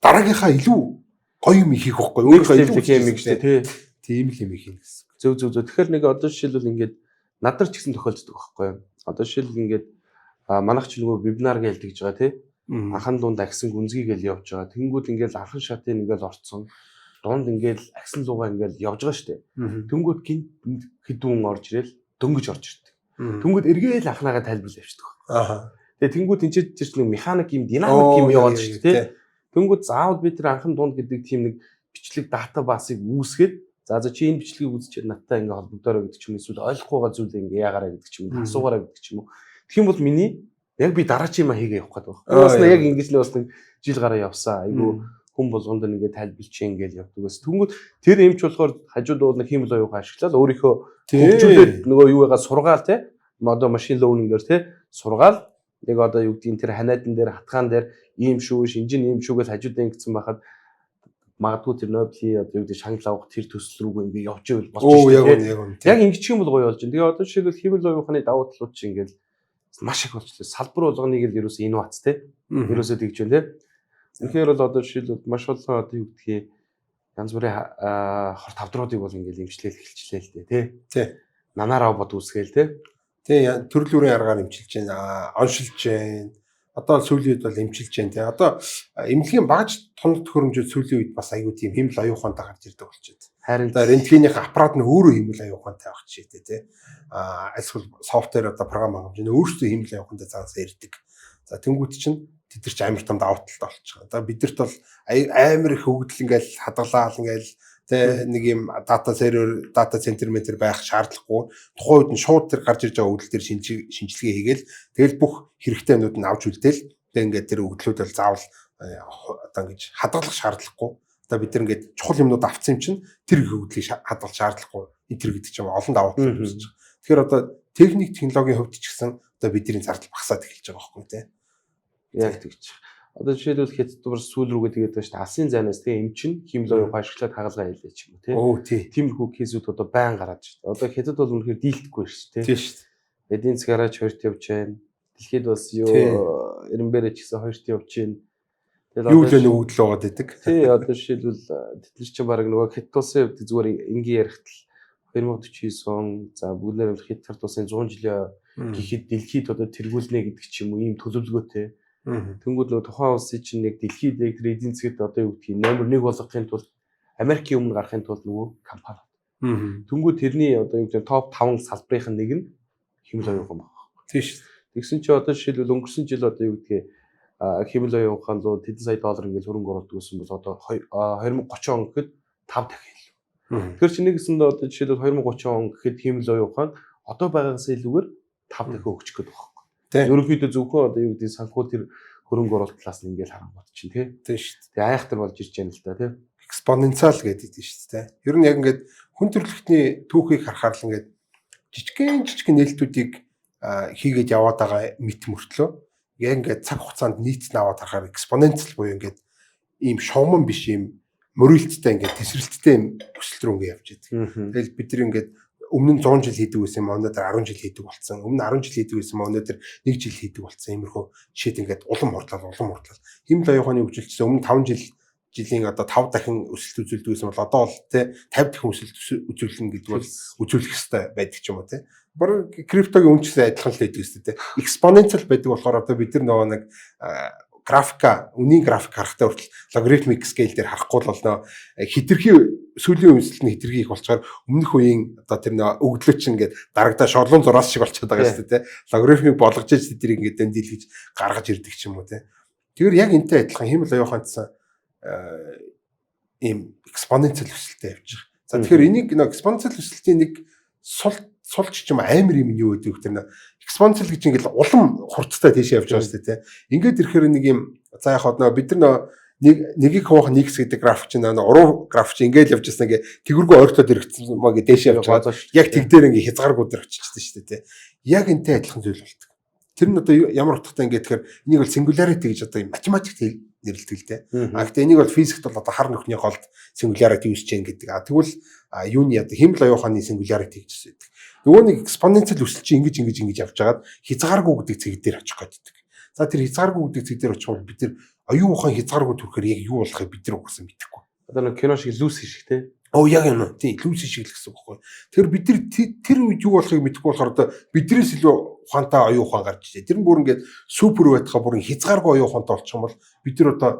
дараагийнхаа илүү гоё юм хийх байхгүй өөрийнхөө илүү юм гэж тий. Тийм л юм хийх гэсэн. Зөв. Тэгэхээр нэг одоо жишээлбэл ингээд надар ч гэсэн тохиолддог байхгүй юу? Одоо жишээлбэл ингээд манайх ч нөгөө вебинар гээл тэгж байгаа тий. Анхан дунд агсан гүнзгий гээл явж байгаа. Тэнгүүд ингээд анхан шатын ингээд орцсон. Дунд ингээд агсан лугаа ингээд явж байгаа штэ. Тэнгүүд гинт хэдүүн орж ирэл дөнгөж орж ирдэг. Тэнгүүд эргээл анханаагаа тайлбарлаж явчихдаг. Тэгээ тэнгүүд энэ ч нэг механик юм динамик юм яваад штэ тий. Тэнгүүд заавал бид тэр анхан дунд гэдэг тийм нэг бичлэг дата баасыг үүсгээд за чи энэ бичлэгийг үзчихээд надтай ингээ холбогдороо гэдэг ч юм эсвэл ойлгохгүй байгаа зүйлээ ингээ яагаараа гэдэг ч юм уу асуугаараа гэдэг ч юм уу. Тэгэх юм бол миний яг би дараач юм хийгээ явах гэдэг байна. Бас яг ингэж л бас нэг жил гараа явсан. Айгу хүн болгонд ингээ тайлбарч ингээл явдаг бас. Тэнгүүд тэр эмч болохоор хажууд бол нэг хиймэл оюухан ашиглаад өөрийнхөө хөгжүүлээд нөгөө юугаа сургаал те. Одоо машин learning-ээр те сургаал яг одоо юу гэдгийг тэр ханиадан дээр хатгаан дээр ийм шүү шинжин ийм шүүгээл хажуудаа ингэсэн байхад магадгүй тэр Нобелийн одоо юу гэдэг шагнал авах тэр төсөл рүү ингээ явж ивэл болж байна. Яг ингэчих юм бол гоё болж байна. Тэгээ одоо жишээлбэл хиймэл оюуханы давуу талууд чинь ингээл маш их болчихлоо. Салбар болгоныг л ерөөсөө инновац те. Ерөөсөө тэгж байна те. Тэгэхээр бол одоо жишээлбэл маш олон одоо юу гэдгийг янз бүрийн хорт тавдруудыг бол ингээл имжлэл эхэлчлээ л дээ те. Нанаа робот үүсгээл те. Тэ төрөл бүрийн аргаар имчилж байна. Оншилж байна. Одоо сүүлийн үед бол эмчилж байна тий. Одоо эмнэлгийн багж тоног төхөөрөмжүүд сүүлийн үед бас аюу тийм хэмэл оюухантай гарч ирдэг болчиход. Харин рентгенийх аппарат нь өөрөө хэмэл оюухантай байх жишээтэй тий. Эсвэл софтвер одоо програм хангамж нь өөрсдөө хэмэл оюухантай заасан ирдэг. За тэнгуут чинь тэд нар ч амар том давуу талтай болчихоо. Одоо бидэрт бол амар их хөгжил ингээл хадгалаа ингээл тэ нэг юм дата центр метр байх шаардлагагүй. Тухайн үед нь шууд тэр гарч ирж байгаа өгдөл төр шинжилгээ хийгээл тэгэл бүх хэрэгтэй юмнууд нь авч үлдээл тэг ингээд тэр өгдлүүд бол заавал одоо ингэж хадгалах шаардлагагүй. Одоо бид нар ингээд чухал юмнууд авцсан юм чинь тэр өгдлийг хадгалах шаардлагагүй. Интер гэдэг чинь олон давуу тал үүсэж байгаа. Тэгэхээр одоо техник технологийн хувьд ч гэсэн одоо бидний зардал багасаад эхэлж байгаа байхгүй тий. Яг тэгж. Одоо жишээлбэл хятадвар сүүл рүүгээ тэгээд байна шүү дээ. Алсын зайнаас тэгээ эмчин химлоо яваа ашиглаад хагалгаа хийлээ ч юм уу тий. Тиймэрхүү кейсүүд одоо байн гараад шүү дээ. Одоо хятад бол үнэхээр дийлдэхгүй шүү дээ. Тийм шүү дээ. Эдийн засгаараа ч хоёрт явж байна. Дэлхийд бас юу Эренбэрэ ч гэсэн хоёрт явж байна. Тэгээд юу л нөгөөдөл байгаа гэдэг. Тий, одоо жишээлбэл тэд нар чинь баг нөгөө хятад улсын хувьд зүгээр энгийн ярихтал 2049 он за бүгдээр хятад улсын 100 жилийн гэхэд дэлхийд одоо тэргүүлнэ гэдэг ч юм уу ийм төлөвлөгөөтэй. Тэнгүүд нөгөө тухайн улсын чинь нэг дэлхийд яг тэр эдийн засгт одоо юу гэдгийг номер 1 болгохын тулд Америкийн өмнө гарахын тулд нөгөө компани. Тэнгүүд тэрний одоо юу гэдэг топ 5 салбарын нэг нь хэмэл оюухан байна. Тийм шүү. Тэгсэн чи одоо жишээлбэл өнгөрсөн жил одоо юу гэдгийг хэмэл оюухан 100 тэдэн сая доллар ингээд хөрөнгө оруулалт өгсөн бол одоо 2030 он гэхэд 5 дахин илүү. Тэгэхээр чиний гэсэндээ одоо жишээлбэл 2030 он гэхэд хэмэл оюухан одоо байгаагаас илүүгээр 5 дахин өгчих гээд байгаа. Ерөнхийдөө зөвхөн одоо юу гэдэг санхүү тэр хөрөнгө оруулалт талаас нь ингээд харангуут чинь тийм шүү. Тэгээ айхтар болж ирж байна л да тийм. Экспоненциал гэдэг шүү дээ. Ер нь яг ингээд хүн төрөлхтний түүхийг харахаар л ингээд жижигхэн нээлтүүдийг хийгээд яваад байгаа мэт мөртлөө яг ингээд цаг хугацаанд нийт наваад харахаар экспоненциал буюу ингээд ийм шовмон биш ийм мөрөлттэй ингээд тесрэлттэй юм өсөлт рүү ингээд явж идэг. Тэгэл бид нар ингээд өмнө нь 100 жил хийдэг байсан юм өнөөдөр 10 жил хийдэг болсон. Өмнө 10 жил хийдэг байсан юм өнөөдөр 1 жил хийдэг болсон. Иймэрхүү жишээд ингээд улам хурдлал. Хэмэл оюуханы хөгжилчсэн өмнө 5 жилийн одоо 5 дахин өсөлт үзүүлдэг байсан бол одоо бол тэ 50 дахин өсөлт үзүүлнэ гэдэг бол үзүүлэх хэрэгтэй байдаг ч юм уу тэ. Бараг криптогийн үнэчтэй адилхан л байдаг шүү дээ. Экспоненциал байдаг болохоор одоо бид нар нөгөө нэг үнийн график харахтай хүртэл логарифмик скейл дээр харахгүй бол нөө хитрхи сүүлийн өсөлт нь хитрхи их болчоор өмнөх үеийн одоо тэр нөө өгдлөч ингээд дарагдаа шорлон зураас шиг болчиход байгаа шүү дээ. Логарифмик болгож иж тэднийг ингээд дэндийлгэж гаргаж ирдэг ч юм уу тэ. Тэгэхээр яг энтэй адилхан хэмэл оюуханцсан ийм экспоненциал өсөлтөд явж байгаа. За тэгэхээр энийг нөө экспоненциал өсөлтийн нэг сулч ч юм амар юм юу гэдэг тэр нөө экспоненциал гэж ингээл улам хурцтай тийш явж байгаа шүү дээ. Ингээд ирэхээр нэг юм за яг нөө бид нар нэгийг хуваах нэгс гэдэг график чинь нөө уруу график чинь ингээл явж байсан гээ тэгвэргүй ойртоод ирэхсэн маа гэ дээш явж байгаа. Яг тэгдээр ингээ хязгааргүй дээр очижсэн шүү дээ. Яг энтэй адилхан зүйл болдог. Тэр нь одоо ямар утгатай ингээд тэгэхээр энийг бол singularity гэж одоо математикт нэрлэдэг л дээ. Гэхдээ энийг бол физикт бол одоо хар нүхний голд singularity үүсэж гэн гэдэг. Тэгвэл юуны одоо хэмэл оюуханы singularity гэж үздэг. Нөгөө нэг экспоненциал өсөлт чинь ингэж явж байгаад хязгааргүй гэдэг цэг дээр очих гэдэг. За тэр хязгааргүй гэдэг цэг дээр очих бол бид нар оюухан хязгааргүй төрөхөр яг юу болохыг бид нар угсаа мэдэхгүй. Одоо нэг кино шиг лүүс шиг те. Яг юм уу. Тийм лүүс шиг л гэсэн үг байхгүй. Тэр бид нар тэр үед юу болохыг мэдэхгүй болохоор одоо биднээс илүү ухаантай оюухан гарч ирээ. Тэр нь бүр ингээд супер байтгаа бүр хязгааргүй оюухантай болчих юм бол бид нар одоо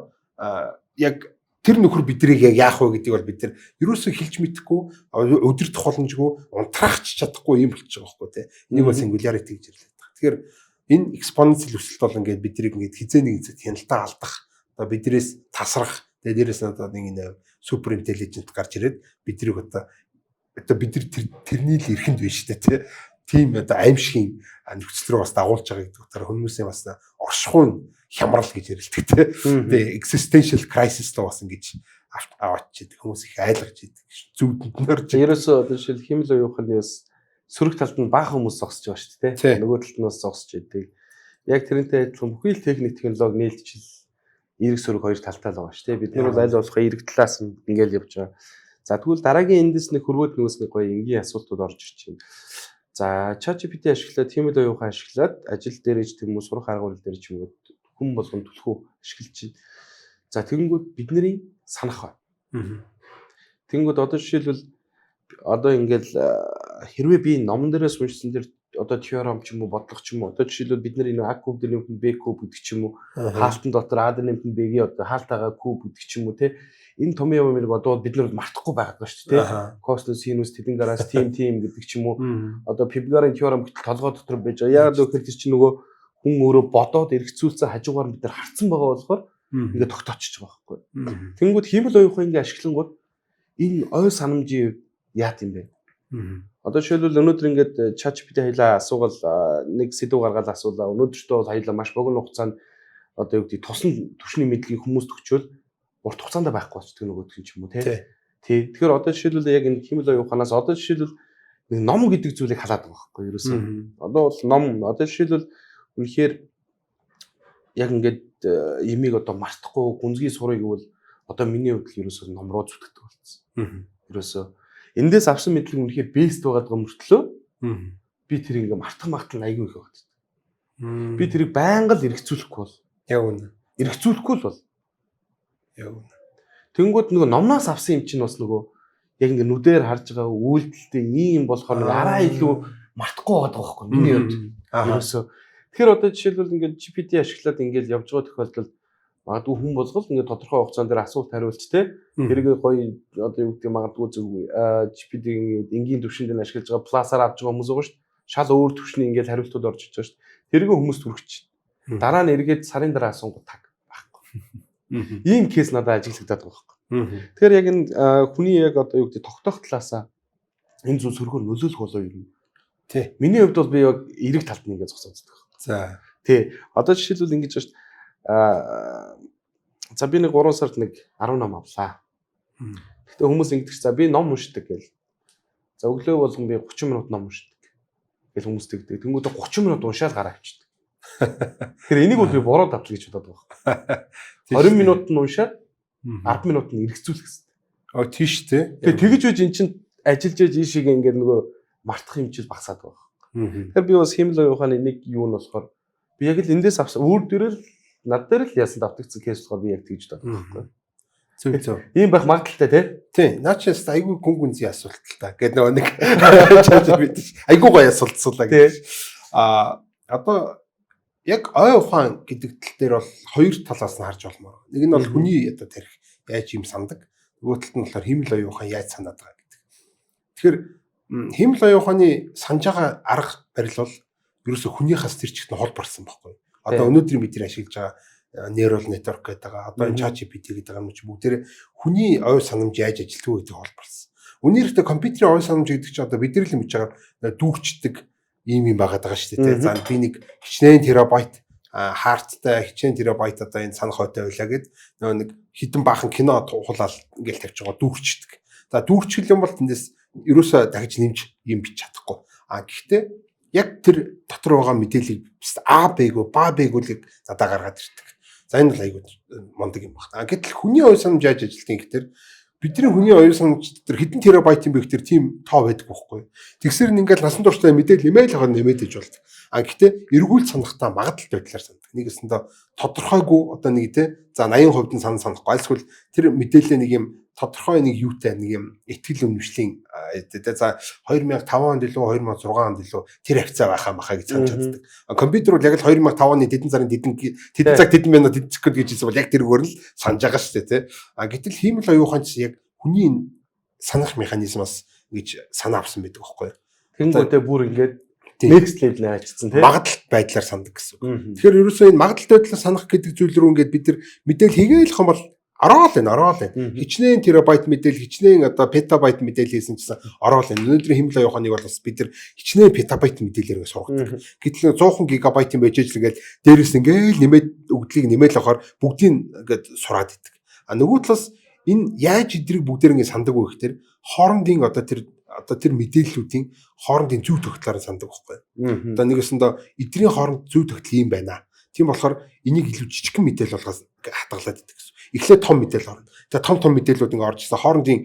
яг тэр нөхөр бидрийг яг яах вэ гэдгийг бол бид нар ерөөсөө хэлж мэдэхгүй өдөр тохиоломжгүй унтраахч чадахгүй юм болчих байгаа байхгүй тий. Энийг бол singularity гэж нэрлэдэг. Тэгэхээр энэ экспоненциал өсөлт бол ингээд бидрийг ингээд хизээ нэг зэт хяналтаа алдах одоо бидрээс тасрах тэгээ дээрээс нь одоо нэг энэ супер интеллижент гарч ирээд бидрийг одоо бид нар тэрний л эрхэнд биш шүү дээ тий. Тийм одоо аимшигын нөхцөл рүү бас дагуулж байгаа гэдэг утгаараа хүмүүсийн бас оршихуун хямрал гэж ярилдэг тий. Тэгээ existential crisis л бас ингэж аваач гэдэг хүмүүс их айлгаж идэг зүуднээр чи ерөөсөө одоо жишээл хэмэл оюуханы бас сөрөг талд нь бага хүмүүс зогсож байгаа шүү дээ тий. Нөгөө талд нь бас зогсож идэг. Яг тэрнтэй адилхан бүхий л техник технологи нийлжил эерэг сөрөг хоёр талтай л байгаа шүү дээ. Бид нар бол аль болох эерэг талаас нь ингээл явж байгаа. За тэгвэл дараагийн эндээс нэг хөрвөөд нөгөөс нэг гоё энгийн асуултууд орж ирж байна. За ChatGPT ашиглаад хэмэл оюухан ашиглаад ажил дээр ч юм уу сурах арга барил дээр ч юм уу хүн болгон түлхүү ашиглаж байна. За тэгэнгүүт бидний санах байна. Тэгэнгүүт одоо жишээлбэл одоо ингээл хэрвээ би номон дээрээс уншсан дээр одоо теорем ч юм уу бодлого ч юм уу одоо жишээлбэл бид нар энэ А куб дээр нэмэх нь Б куб гэдэг ч юм уу хаалтан дотор А дээр нэмэх нь Б-ийн одоо хаалтайгаа куб гэдэг ч юм уу те энэ том юм нэг одоо бид нар мартахгүй байгаад байна шүү дээ. Косинус, синус, тэдэн гараас тийм гэдэг ч юм уу. Одоо Pythagorean теорем гэтэл толгой дотор байж байгаа. Яг л тэр чинь нөгөө хүн өөрөө бодоод эргэцүүлсэн хажуугаар бид нар харцсан байгаа болохоор ингээд тогтоочих байгаа байхгүй. Тэнгүүд хэмэл оюухан ингээд ашиглангууд энэ ой санамжийн яат юм бэ? Одоо жишээлбэл өнөөдөр ингээд ChatGPT хоёлаа асуувал нэг сэдв гаргаад асуулаа. Өнөөдөртөө бол хоёлаа маш богино хугацаанд одоо юу гэдэг тосон түвшний мэдлэгийг хүмүүст өгчөөл урт хугацаанд байхгүй болчихдог нөгөөдх юм ч юм уу тий. Тэгэхээр одоо жишээлбэл яг энэ хэмэл оюуханаас одоо жишээлбэл нэг ном гэдэг зүйлийг халаад байгаа байхгүй ерөөсөө. Одоо бол ном одоо жишээлбэл үнэхээр яг ингээд имийг одоо мартахгүй гүнзгий сурыг гэвэл одоо миний хувьд ерөөсөө ном руу зүтгэдэг болсон. Ерөөсөө эндээс авсан мэдлэг үнэхээр бест байгаад байгаа мөртлөө би тэр ингээ мартах айгүй их багт. Би тэрийг байнга л эргэцүүлэхгүй бол. Яг үнэ. Эргэцүүлэхгүй л бол. Яг үнэ. Тэнгүүд нөгөө номноос авсан юм чинь бас нөгөө яг ингээ нүдээр харж байгаа үйлдэлтэй ийм болохоор нэг араа илүү мартахгүй байгаа байхгүй миний хувьд. Ерөөсөө тэгэхээр одоо жишээлбэл ингээ GPT ашиглаад ингээ явж байгаа тохиолдолд магадгүй хүн болгол ингээ тодорхой хугацаанд дээр асуулт хариулж тэ тэрийг гоё одоо юу гэдэг магадгүй зөв GPT-ийн энгийн төвшөнд нь ашиглаж байгаа пласаар авч байгаа хүмүүс байгаа шүү дээ. Шал өөр төвшний ингээ хариултууд орж иж байгаа шүү дээ. Тэрийг хүмүүст хүргэж чинь. Дараа нь эргээд сарын дараа асуунгууд таг байхгүй. Ийм кейс надад ажиглагдаад байгаа байхгүй. Тэгэхээр яг энэ хүний яг одоо юу гэдэг тогтоох талаасаа энэ зүйл сөргөөр нөлөөлөх болоо юм. Тий. Миний хувьд бол би яг эрэг талд нь ингээ зогсооддаг. За. Тий. Одоо жишээлбэл ингэж байна шүү дээ. За би нэг 3 сард нэг 10 ном авлаа. Гэхдээ хүмүүс ингэдэг за би ном уншдаг гэл. За өглөө болгон би 30 минут ном уншдаг гэл хүмүүс тэгдэг. Тэнгүүдээ 30 минут уншаал гараа авчдаг. Тэгэхээр энийг бол би буруу давтал гэж бодоод байгаа. 20 минут нь уншаад 10 минут нь эргэцүүлэх хэрэгтэй. Тийш тий. Тэгээ тэгэж үж эн чинь ажиллаж яж ийшийг ингээд нөгөө мартах юм чил багасаад байгаа. Тэгэхээр би бас хэмэл ухааны нэг юу нь болохоор би яг л эндээс авсан өөр дөрөл над дээр л яасан давтагцсан кейс болохоор би яг тэгж боддог. Зөв зөв. Ийм байх магадaltaй тий. Тий. Наачаас айгүй гүнзгий асуулт л та. Гэт нөгөө нэг айгүй гоё асуулт суулаа гэж. Одоо яг ой ухаан гэдэг тал дээр бол хоёр талаас нь харж олмоор. Нэг нь бол хүний одоо тарих яаж юм сандаг. Нөгөө талд нь болохоор хэмэл ой ухаан яаж санаад байгаа гэдэг. Тэгэхээр хэмэл ой ухааны санаж байгаа арга барил бол ерөөсө хүнийхээс тэр чигт нь хол барсан байхгүй. Одоо өнөөдрийн бид нар ашиглаж байгаа neural network гэдэг байгаа. Одоо энэ ChatGPT гэдэг юм чи бүгдээр хүний ой санамж яаж ажилтгүй гэдэг холборсон. Үнээрээ компьютерийн ой санамж гэдэг чинь одоо бид нар л мэдж байгаа дүүрчдэг ийм юм байгаад байгаа шүү дээ. За би нэг хичнээн терабайт харттай хичнээн терабайт одоо энэ санах хойтой байлаа гэд нөгөө нэг хитэн баахан кино тухуулаад ингээл тавьж байгаа дүүрчдэг. За дүүрчгэл юм бол тэндээс ерөөсөө дахиж нэмж юм бич чадахгүй. Гэхдээ яг тэр дотор байгаа мэдээллийг А бэгүү, Ба бэгүүлийг задаа гаргаад ирдэг. За энэ бол айгүй мондөг юм байна. Гэтэл хүний ой санамж яаж ажилтгийг гэхээр бидний хүний ой санамж тэр хэдэн терабайтын бэ гэхээр тийм тоо байдаг байхгүй. Тэгсэр нь ингээл насан туршдаа мэдээлэл имэйл хагаад нэмээд иж болдог. Гэхдээ эргүүл санахтаа магадлалтай байдлаар сандаг. Нэгэсэндээ тодорхойгүй одоо нэг тий за 80% нь санахгүй. Альсгүй тэр мэдээлэл нэг юм тодорхой нэг юутай нэг юм ихтгэл үнэмшлийн за 2005 онд илүү 2006 онд илүү тэр хавцаа байхаа махаа гэж санаж чаддаг. Компьютер бол яг л 2005 оны тэдэн сарын тэдэн цаг тэдэн минут тэдэн секунд гэж хэлсэн бол яг тэргээр нь санаж байгаа шүү дээ тий. Гэтэл хиймэл оюухан ч яг хүний санах механизмаас гэж санаа авсан байдаг байхгүй. Тэнгүүтээ бүр ингээд next level аачсан тий. Магадлал байдлаар сандаг гэсэн үг. Тэгэхээр ерөөсөө энэ магадлалтай байдлаар санах гэдэг зүйл рүү ингээд бид нар мэдээл хийгээл юм бол ороод байна. Хичнээн терабайт мэдээлэл, хичнээн одоо петабайт мэдээлэл хийсэн чинь ороод байна. Өнөөдрийн хэмэл оюуханыг бол бас бид нар хичнээн петабайт мэдээлэлээр сургадаг. Гэтэл 100 гигабайтын байж ижил ингээл дээрээс ингээл нэмээд өгдлийг нэмээд авахаар бүгдийг ингээд сураад идэг. Нөгөө талаас энэ яаж идрийг бүгдээр ингээд сандаг вэ гэхээр хоорондын одоо тэр мэдээллүүдийн хоорондын зүй тогтлоор сандаг байхгүй. Одоо нэгэсэндээ эдрийн хооронд зүй тогтол юм байна. Тийм болохоор энийг илүү жижигхэн мэдээлэл болгоос хатгалаад идэг гэсэн. Эхлээд том мэдээлэл орно. Тэгээ том мэдээллүүд ингээд орж ирсэн хоорондын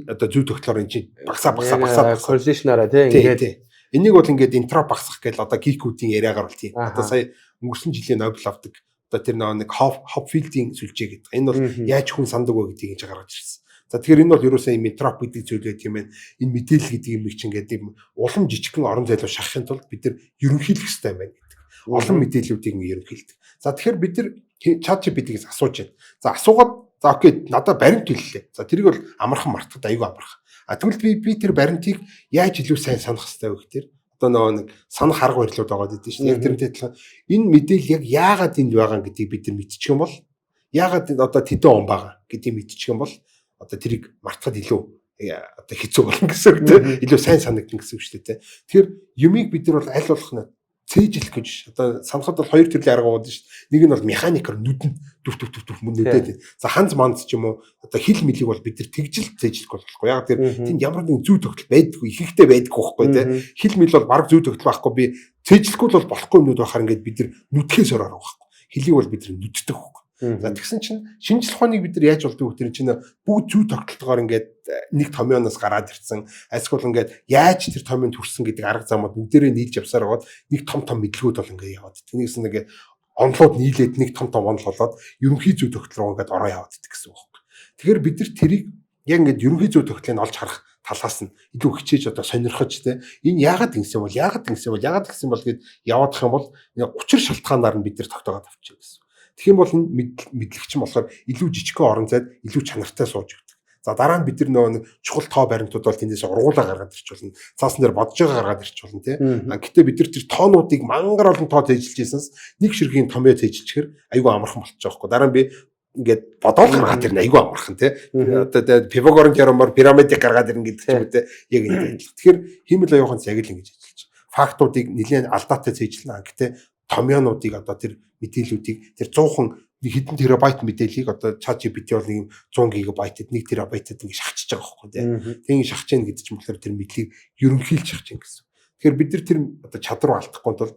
одоо зүй тогтлоор энэ чинь багасаа correlation-аараа тийм ингээд энийг бол ингээд интро багасгах гэж одоо гикүүдийн яриагаар бол тийм. Одоо сая өнгөрсөн жилийн Нобель авдаг одоо тэр нэг Hopfield-ийн сүлжээ гэдэг. Энэ бол яаж хүн сандаг вэ гэдгийг хийж гаргаж ирсэн. За тэгэхээр энэ бол ерөөсөө юм интроп гэдэг зүйл гэдэг юм байна. Энэ мэдээлэл гэдэг юм чинь ингээд юм улам жижигхэн орон зайлуу шахахын тулд бид нар ерөнхийлөх хэрэгтэй байна гэдэг. Олон мэдээллүүдийг ерөнхийлдэг. За тэгэхээр бид нар ChatGPT-гээс асууж байна. За асуугаад за окей надад баримт хэллээ. За тэрийг бол амархан мартахад аюу амархан. Тэгвэл би тэр баримтыг яаж илүү сайн санах хэрэгтэй вэ гэхээр одоо нэг санах арга барилууд байгаа гэдэг чинь яг тэрнтэй адилхан энэ мэдээлэл яг яагаад энд байгаа гэдгийг бид нар мэдчих юм бол яагаад одоо тэдэн он байгаа гэдгийг мэдчих юм бол одоо тэрийг мартахад илүү одоо хэцүү болно гэсэн үг тийм илүү сайн санагдана гэсэн үг шүү дээ. Тэгэхээр юмыг бид нар бол аль болох нь цээжлэх гэж одоо самсад бол хоёр төрлийн арга уудсан шүү дээ. Нэг нь бол механикаар нүдэн дүв нүдэд. За ханз манц ч юм уу одоо хил мэлийг бол бид нар тэгжил цээжлэх болохгүй. Яг тэр тэнд ямар нэгэн зүй тогтол байдаггүй, ихэнхдээ байдаггүй байхгүй тий. Хил мэл бол баг зүй тогтол байхгүй. Би цээжлэхгүй бол болохгүй юмнууд байхаар ингээд бид нар нүдхээс ороо байхгүй. Хилийг бол бид нар нүддэг байхгүй. За тэгсэн чинь шинжлэх ухааныг бид нар яаж болдог вэ? Тэр чинь бүгд зүй тогтолтойгоор ингээд нэг томьёоноос гараад ирсэн. Айлсгүй ингээд яаж тэр томьёонд хүрсэн гэдэг арга замууд бүгдээрээ нийлж явсаар байгаад нэг том мэдлгүүд бол ингээд яваад. Тэнийгс нэг онлоод нийлээд нэг том онол болоод ерөнхий зүй тогтол руу ингээд ороо яваад идэх гэсэн үг. Тэгэхээр бид нар тэрийг яг ингээд ерөнхий зүй тогтолыг олж харах талаас нь илүү хичээж одоо сонирхож те энэ яагаад ингэсэн бол гэд яваадах юм бол учир шалтгаанаар нь бид нар тогтоогоод авчих гэсэн. Тэгэх юм бол энэ мэдлэгч юм болохоор илүү жижигхэн орон зайд илүү чанартай сууж өгдөг. За дараа нь бид нар нэг чухал тоо баримтууд бол тэндээс ургуулаа гаргаад ирч болно. Цаасан дээр бодож байгаа гаргаад ирч болно тий. Гэтэ бид нар тэр тоонуудыг мангар олон тоо тээжилж ийсэнс нэг ширхгийн томьёо тээжилчихэр айгүй амархан болчих жоохгүй. Дараа нь би ингээд бодоод гаргаад ирнэ айгүй амархан тий. Одоо Пифагорын теоремоор пирамидыг гаргаад ирнэ гэдэг ч юм уу тий. Яг энэ. Тэгэхээр хиймэл оюухан цаг л ингэж ажиллаж. Фактуудыг нэлээд алдаатай цээжлэнэ. Гэтэ томьёонуудыг одоо тэр мэдээллүүдийг тэр 100хан хэдэн терабайт мэдээллийг одоо ChatGPT бол нэг 100 гигабайтэд 1 терабайтэд ингэ шахчихж байгаа байхгүй тийм. Тэгээ шахаж гин гэдэг чинь болохоор тэр мэдлийг ерөнхийлж шахаж гин гэсэн. Тэгэхээр бид нар тэр одоо чадвар алдахгүй тул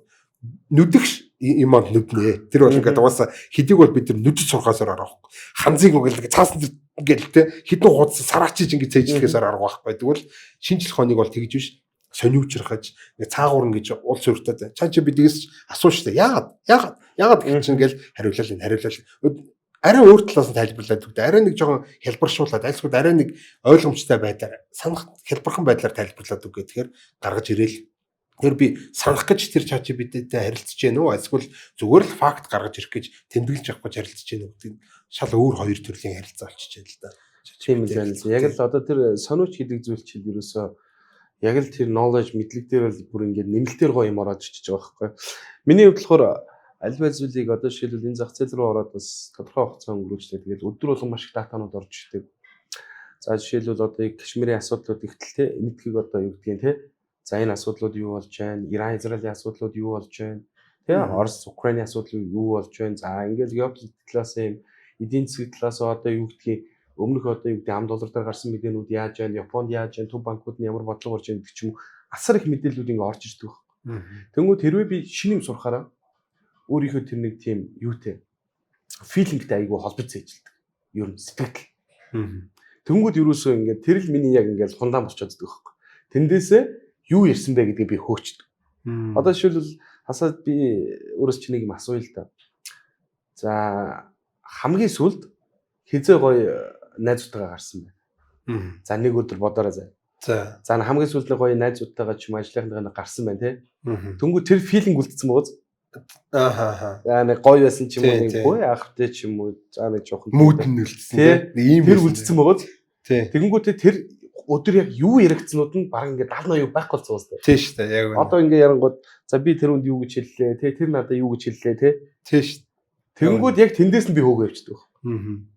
нүдэх юм аа нүднэ. Тэр бол ингээд угаасаа хэдийг бол бид нар нүдэд сурахаасаар арга байхгүй. Ханзыг үгэлдэг цаасан тэр ингээл те хэдэн хуудас сараачиж ингэ цээжлэхээсээр арга байхгүй. Тэгвэл шинжлэх ухааныг бол тэгж биш сониучрахаж цаагуурна гэж уул сууртаад ChatGPT-гээс асуу штэ яагаад гэж ингээл хариулал арай өөр талаас нь тайлбарлаад өгдөө арай нэг жоохон хэлбэршуулаад айлсгүй арай нэг ойлгомжтой байдлаар санах хэлбэрхэн байдлаар тайлбарлаад үг гэхээр гаргаж ирээл тэр би санах гэж тэр ChatGPT-тэй харилцаж гэнэ үү айлсгүй зүгээр л факт гаргаж ирэх гэж тэмдэглэж авах гэж харилцаж гэнэ үү гэдэг шал өөр хоёр төрлийн харилцаа болчихж байна л да. Тийм л байна. Яг л одоо тэр сониуч гэдэг зүйл чинь ерөөсөө яг л тэр knowledge мэдлэг дээр бол бүр ингээд нэмэлтээр гоё юм ороод ирчихэж байгаа байхгүй. Миний хувьд болохоор альва зүйлийг одоо жишээлбэл энэ зах зээл рүү ороод бас тодорхой хугацаа өнгөрөөчлээ. Тэгээд өдөр болгон маш их датанууд орж ирдэг. За жишээлбэл одоо Кашмирийн асуудлууд ихтэл те энэтхийг одоо юу гэдгийг те. За энэ асуудлууд юу болж байна? Иран Израилийн асуудлууд юу болж байна? Тэ Орос Украиний асуудал юу болж байна? За ингээд геополитик талаас юм эдийн засгийн талаас одоо юу гэдгийг өмнөх одоо юу гэдэг $10 дээр гарсан мэдээнүүд яаж байна, Японд яаж байна, төв банкуд нь ямар бодлого орж байна гэх ч юм уу асар их мэдээллүүд ингээ орж ирдэг байна. Тэнгүүд хэрвээ би шинэ юм сурахаараа өөрийнхөө тэр нэг тийм юутэй филингтэй айгүй холбож цээжилдэг. Ер нь сэтгэл. Тэнгүүд юусоо ингээ тэр л миний яг ингээ хундаан болчиход байгаа байхгүй. Тэндээсээ юу ярьсан бэ гэдгийг би хөөгчдөг. Одоо жишээлбэл хасаад би өөрөөс чи нэг юм асууя л да. За хамгийн сүлд хизээ гоё найзуудтайгаа гарсан байна. За нэг өдөр бодоорой заа. За хамгийн сүүлд гоё найзуудтайгаа ч юм ажлынхантайгаа гарсан байна те. Тэнгүү тэр филинг үлдсэн байгаа. Яа нэг гоё байсан ч юм уу нэг гоё ахтай ч юм уу за нэг жоохон мүүд нь үлдсэн те. Ийм тэр үлдсэн байгаа. Тэгэнгүүтээ тэр өдөр яг юу яригдсанууд нь баг ингээ 70-80 байхгүй болсон байна. Тийм шүү дээ. Яг үнэ. Одоо ингээ ярангууд за би тэр үнд юу гэж хэллээ те. Тэр надад юу гэж хэллээ те. Тийм шүү. Тэнгүүд яг тэндээс нь би хөөгөө явчихдаг.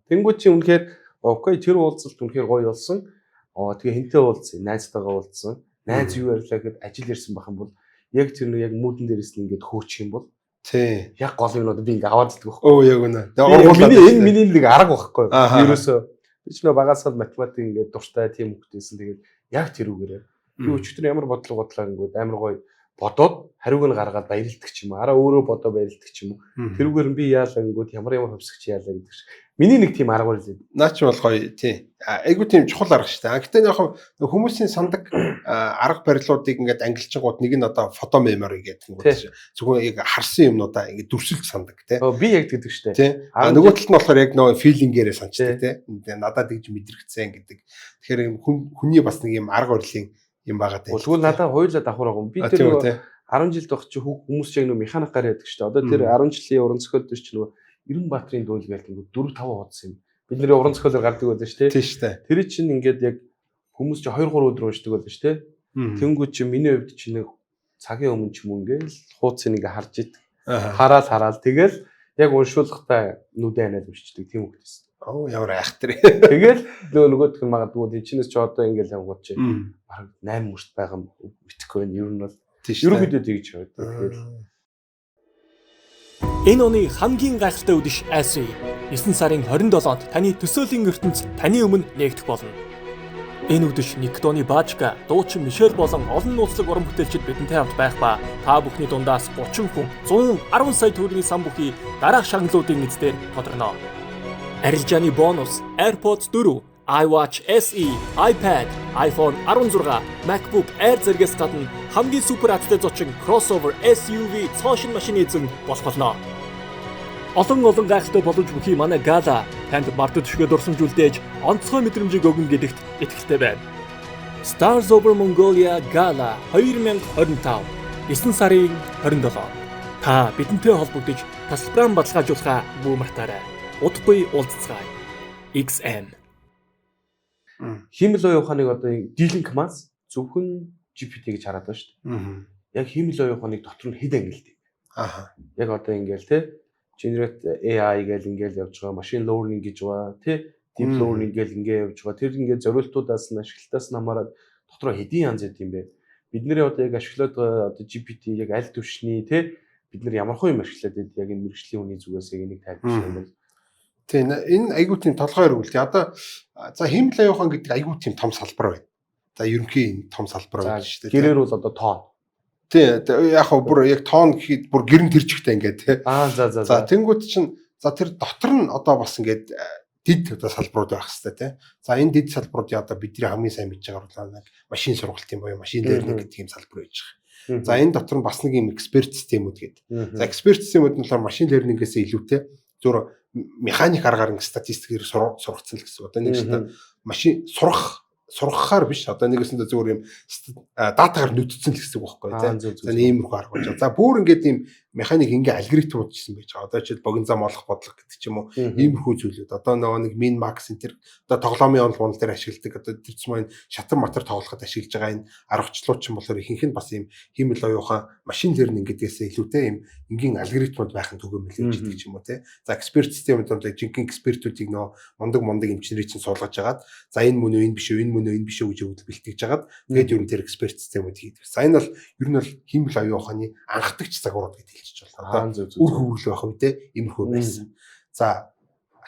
Тэнгүүд чи үнэхээр окей тэр уулзалт үнэхээр гоё болсон. Тэгээ хинтээ уулзсан, найзтайгаа уулзсан. Найз юу ярьлаа гэхэд ажил ярьсан байх юм бол яг тэр нэг яг мүүдэн дээрээс нь ингээд хөөчих юм бол тий. Яг гол юмнууд би ингээд аваад идэх байхгүй. Оо яг үнэ. Тэгээ миний нэг арга байхгүй. Ерөөсөө би ч нөө багасаа математик ингээд дуртай тийм хөлтөөсөн. Тэгээд яг тэр үгээрээ би өчтөр ямар бодлого бодлоо ингээд амар гоё бодоод хариуг нь гаргаад баярлдаг ч юм уу. Араа өөрөө бодоо баярлдаг ч юм уу. Тэрүүгээр нь би яалаа гингүүд ямар хөвсгч яалаа гэдэг шиг. Миний нэг тийм арга байлээ. Наач бол гоё тий. Айгу тийм чухал арга шүү дээ. Гэтэ яг хүмүүсийн сандаг арга барилуудыг ингээд ангилчингууд нэг нь одоо фото мемори гэдэг юм. Зөвхөн яг харсан юмнуудаа ингээд дүрсэлж сандаг тий. Би яг гэдэг шүү дээ. Нөгөө талд нь болохоор яг нөгөө филингээрээ санчдаг тий. Надад тэгж мэдрэгдсэн гэдэг. Тэгэхээр хүний бас нэг юм арга барилын юм байгаа даа. Тэгвэл надад хуйлаа давхар байгаа юм. Би тэр 10 жил байх чи хүмүүс яг нэг механик гараад байдаг шүү дээ. Одоо тэр 10 жилийн уран зохиол дэвч нөгөө Эренбаатрын дуул гээл 4-5 хуудас юм. Бидний уран зохиолоор гардаг байлаа шүү дээ. Тийм шүү дээ. Тэр чинь ингээд яг хүмүүс чи 2-3 өдөр уншдаг байлаа шүү дээ. Тэнгүүд чи миний хувьд чи нэг цагийн өмнө ч юм ингээл хуудсыг ингээ харж ит. Хараал тэгэл яг уншуулгатай нүдэ ханаад уншчихдаг тийм хөлтөөс. Оо ямар айхтар. Тэгэл нөгөөх нь магадгүй тийчнээс ч одоо ингээл явгууд чи бараг 8 мөрт байгаа юм битгэхгүй байна. Ер нь бол Ерөнхийдөө тэгж байгаа. Тэгэхээр Энэ оны хамгийн гайхалтай үдэш SE 9 сарын 27-нд таны төсөөлийн ертөнц таны өмнө нээгдэх болно. Энэ үдэш Никтоны Баачка, дуучин Мишель болон олон нууцлаг уран бүтээлчид бидэнтэй хамт байх ба та бүхний дундаас 30 хүн 110 сая төгрөгийн сан бүхий дараах шагналуудын эзээр тодорно. Арилжааны бонус AirPods 4, iWatch SE, iPad, iPhone 16, MacBook Air зэрэгс гадна хамгийн супер аттай зочин crossover SUV цоошин машины эзэн болох болно. Олон гайхалтай боломж бүхий манай Gala танд мартад төшгөө дурсамжуулдээж онцгой мэдрэмжийг өгнө гэдэгт итгэлтэй байна. Stars Over Mongolia Gala 2025 9 сарын 27. Та бидэнтэй холбогдож тасалбараа баталгаажуулахаа бүү мартаарай. Удахгүй уулзцгаая. XM. хиймэл оюун ухааныг одоо dealing mass зөвхөн GPT гэж хараад байна шүү дээ. Яг хиймэл оюун ухааныг дотор нь хэд ангилдаг. Яг одоо ингээл те generate AI гэж ингээл явж байгаа, machine learning гэж байгаа, тий deep learning гэж ингээ явж байгаа. Тэр ингээ зориултуудаас нь ашиглалтаас нь хамаарат дотроо хэдийн янз юм бэ? Бид нэр одоо яг ашиглаад байгаа одоо GPT яг аль түвшний тий бид нар ямар хөө юм ашиглаад байд яг энэ мэрэгжлийн хүний зүгээс яг энийг тайлбарлах юм бол тийм энэ айгуу тийм толгой өргөл. Одоо за хиймэл оюун ухаан гэдэг айгуу тийм том салбар байна. За ерөнхийн том салбар байна шүү дээ. Гэрээр бол одоо тоон. Тий яг хөө бүр яг тоон гэхэд бүр гэрэн тэрчгтэй ингээд тий. За тэнгууд чинь за тэр дотор нь одоо бас ингээд дид одоо салбарууд байх хэвээр тий. За энэ дид салбаруудын одоо бидний хамгийн сайн мэдж байгаа бол машин сургалт юм боёо машин learning гэдэг юм салбар байж байгаа. За энэ дотор нь бас нэг юм эксперт системүүд гэдэг. За эксперт системүүд нь болохоор машин learning-ээс илүүтэй зөв механик аргаар статистикээр сургацсан л гэсэн. Одоо нэг шатаа машин сургахаар биш. Одоо нэгэсэндээ зөвөр юм датагаар нүдцсэн л гэсэн үг байхгүй тий. За иймэрхүү арга болж байгаа. За бүр ингээд ийм механик ингээ алгоритм удажсэн байж байгаа. Одоо жишээл богино зам олох бодлого гэдэг ч юм уу. Иймэрхүү зүйлүүд. Одоо нөгөө нэг min max энэ одоо тоглоомын онол дээр ашигладаг. Одоо тэр чинь шатар матар тоглоход ашиглаж байгаа энэ аргачлууд ч юм болохоор ихэнх нь бас ийм хиймэл оюухан машин learning гэдгээс илүүтэй ийм энгийн алгоритмууд байх нь төгөөмөл гэж хэлдэг ч юм уу тий. За эксперт системүүд одоо жинхэнэ экспертүүдийг нөгөө мундаг эмчнэрийг чинь суулгаж агаад за энэ мөн үү энэ биш үү энэ мөн үү энэ биш үү гэж бэлтгэж агаад тэгээд ер нь тэр эксперт системүүд хийдэг. За энэ бол ер нь бол хиймэл оюун ухааны анхдагч загварууд гэдэг хэлж байна. Одоо үр хөврөл байх үедээ иймэрхүү байсан. За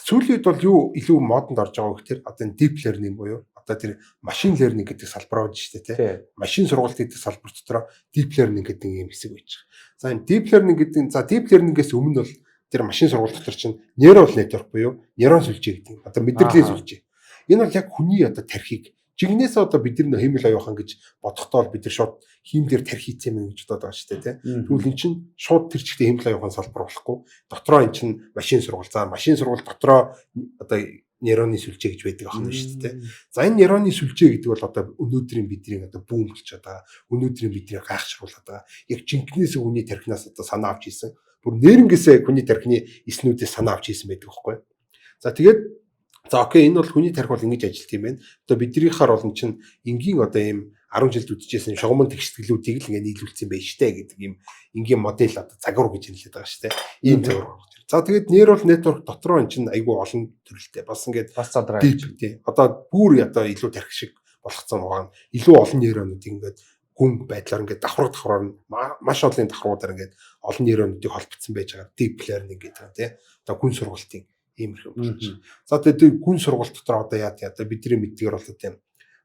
сүүлийн үед бол юу илүү модонд орж байгаа вэ гэхээр одоо энэ deep learning буюу одоо тэр machine learning гэдэг салбар байна шүү дээ тий. Машин сургалт гэдэг салбар дотор deep learning гэдэг юм хэсэг байж байгаа. За энэ deep learning гэдэг deep learning-ээс өмнө бол тэр машин сургалт дотор чинь neural network буюу нейрон сүлжээ гэдэг. Одоо мэдрэлийн сүлжээ. Энэ бол яг хүний одоо тархийг жигнээс одоо бид нар хиймэл оюухан гэж бодохдоо бид нар шууд хиймлэр тархи хийцээ мэн гэж бодоод байгаа шүү дээ тий. Тэгвэл эн чинь шууд тэр чигтээ хиймэл оюухан салбар болохгүй. Дотроо эн чинь машин сургалт. За машин сургалт дотроо одоо нейроны сүлжээ гэж байдаг ахна шүү дээ тий. За энэ нейроны сүлжээ гэдэг бол одоо өнөөдрийн бидний одоо бүүм болчиход байгаа. Өнөөдрийн бидний гайхшруулад байгаа. Яг жинкнээс хүний тархинаас одоо санаа авч ийсэн. Бүр нейронгээс хүний тархины эснүүдээс санаа авч ийсэн байдаг байхгүй. За тэгээд за окей энэ бол хүний тархи бол ингэж ажилт юм байна. Одоо биднийхаар бол чинь энгийн одоо ийм 10 жилд үдчихсэн шугамн тэгшгэлүүдийг л ингэ нийлүүлсэн байж штэ гэдэг ийм энгийн модель одоо загвар гэж хэлээд байгаа штэ. Ийм загвар. За тэгээд neural network дотроо эн чинь айгүй олон төрөлтэй. Бас ингээд бас задраа. Тий. Одоо бүр одоо илүү тархи шиг болгоцсон байгаа. Илүү олон нейронууд ингээд гүн байдлаар ингээд давхар маш олон давхруудаар ингээд олон нейронуудыг холбогдсон байж байгаа. Deep learning гэдэг тий. Одоо гүн сургалтын иймэрхүү болж. За тэгээд гүн сургалт дотор одоо яа одоо бидний мэддгээр бол тийм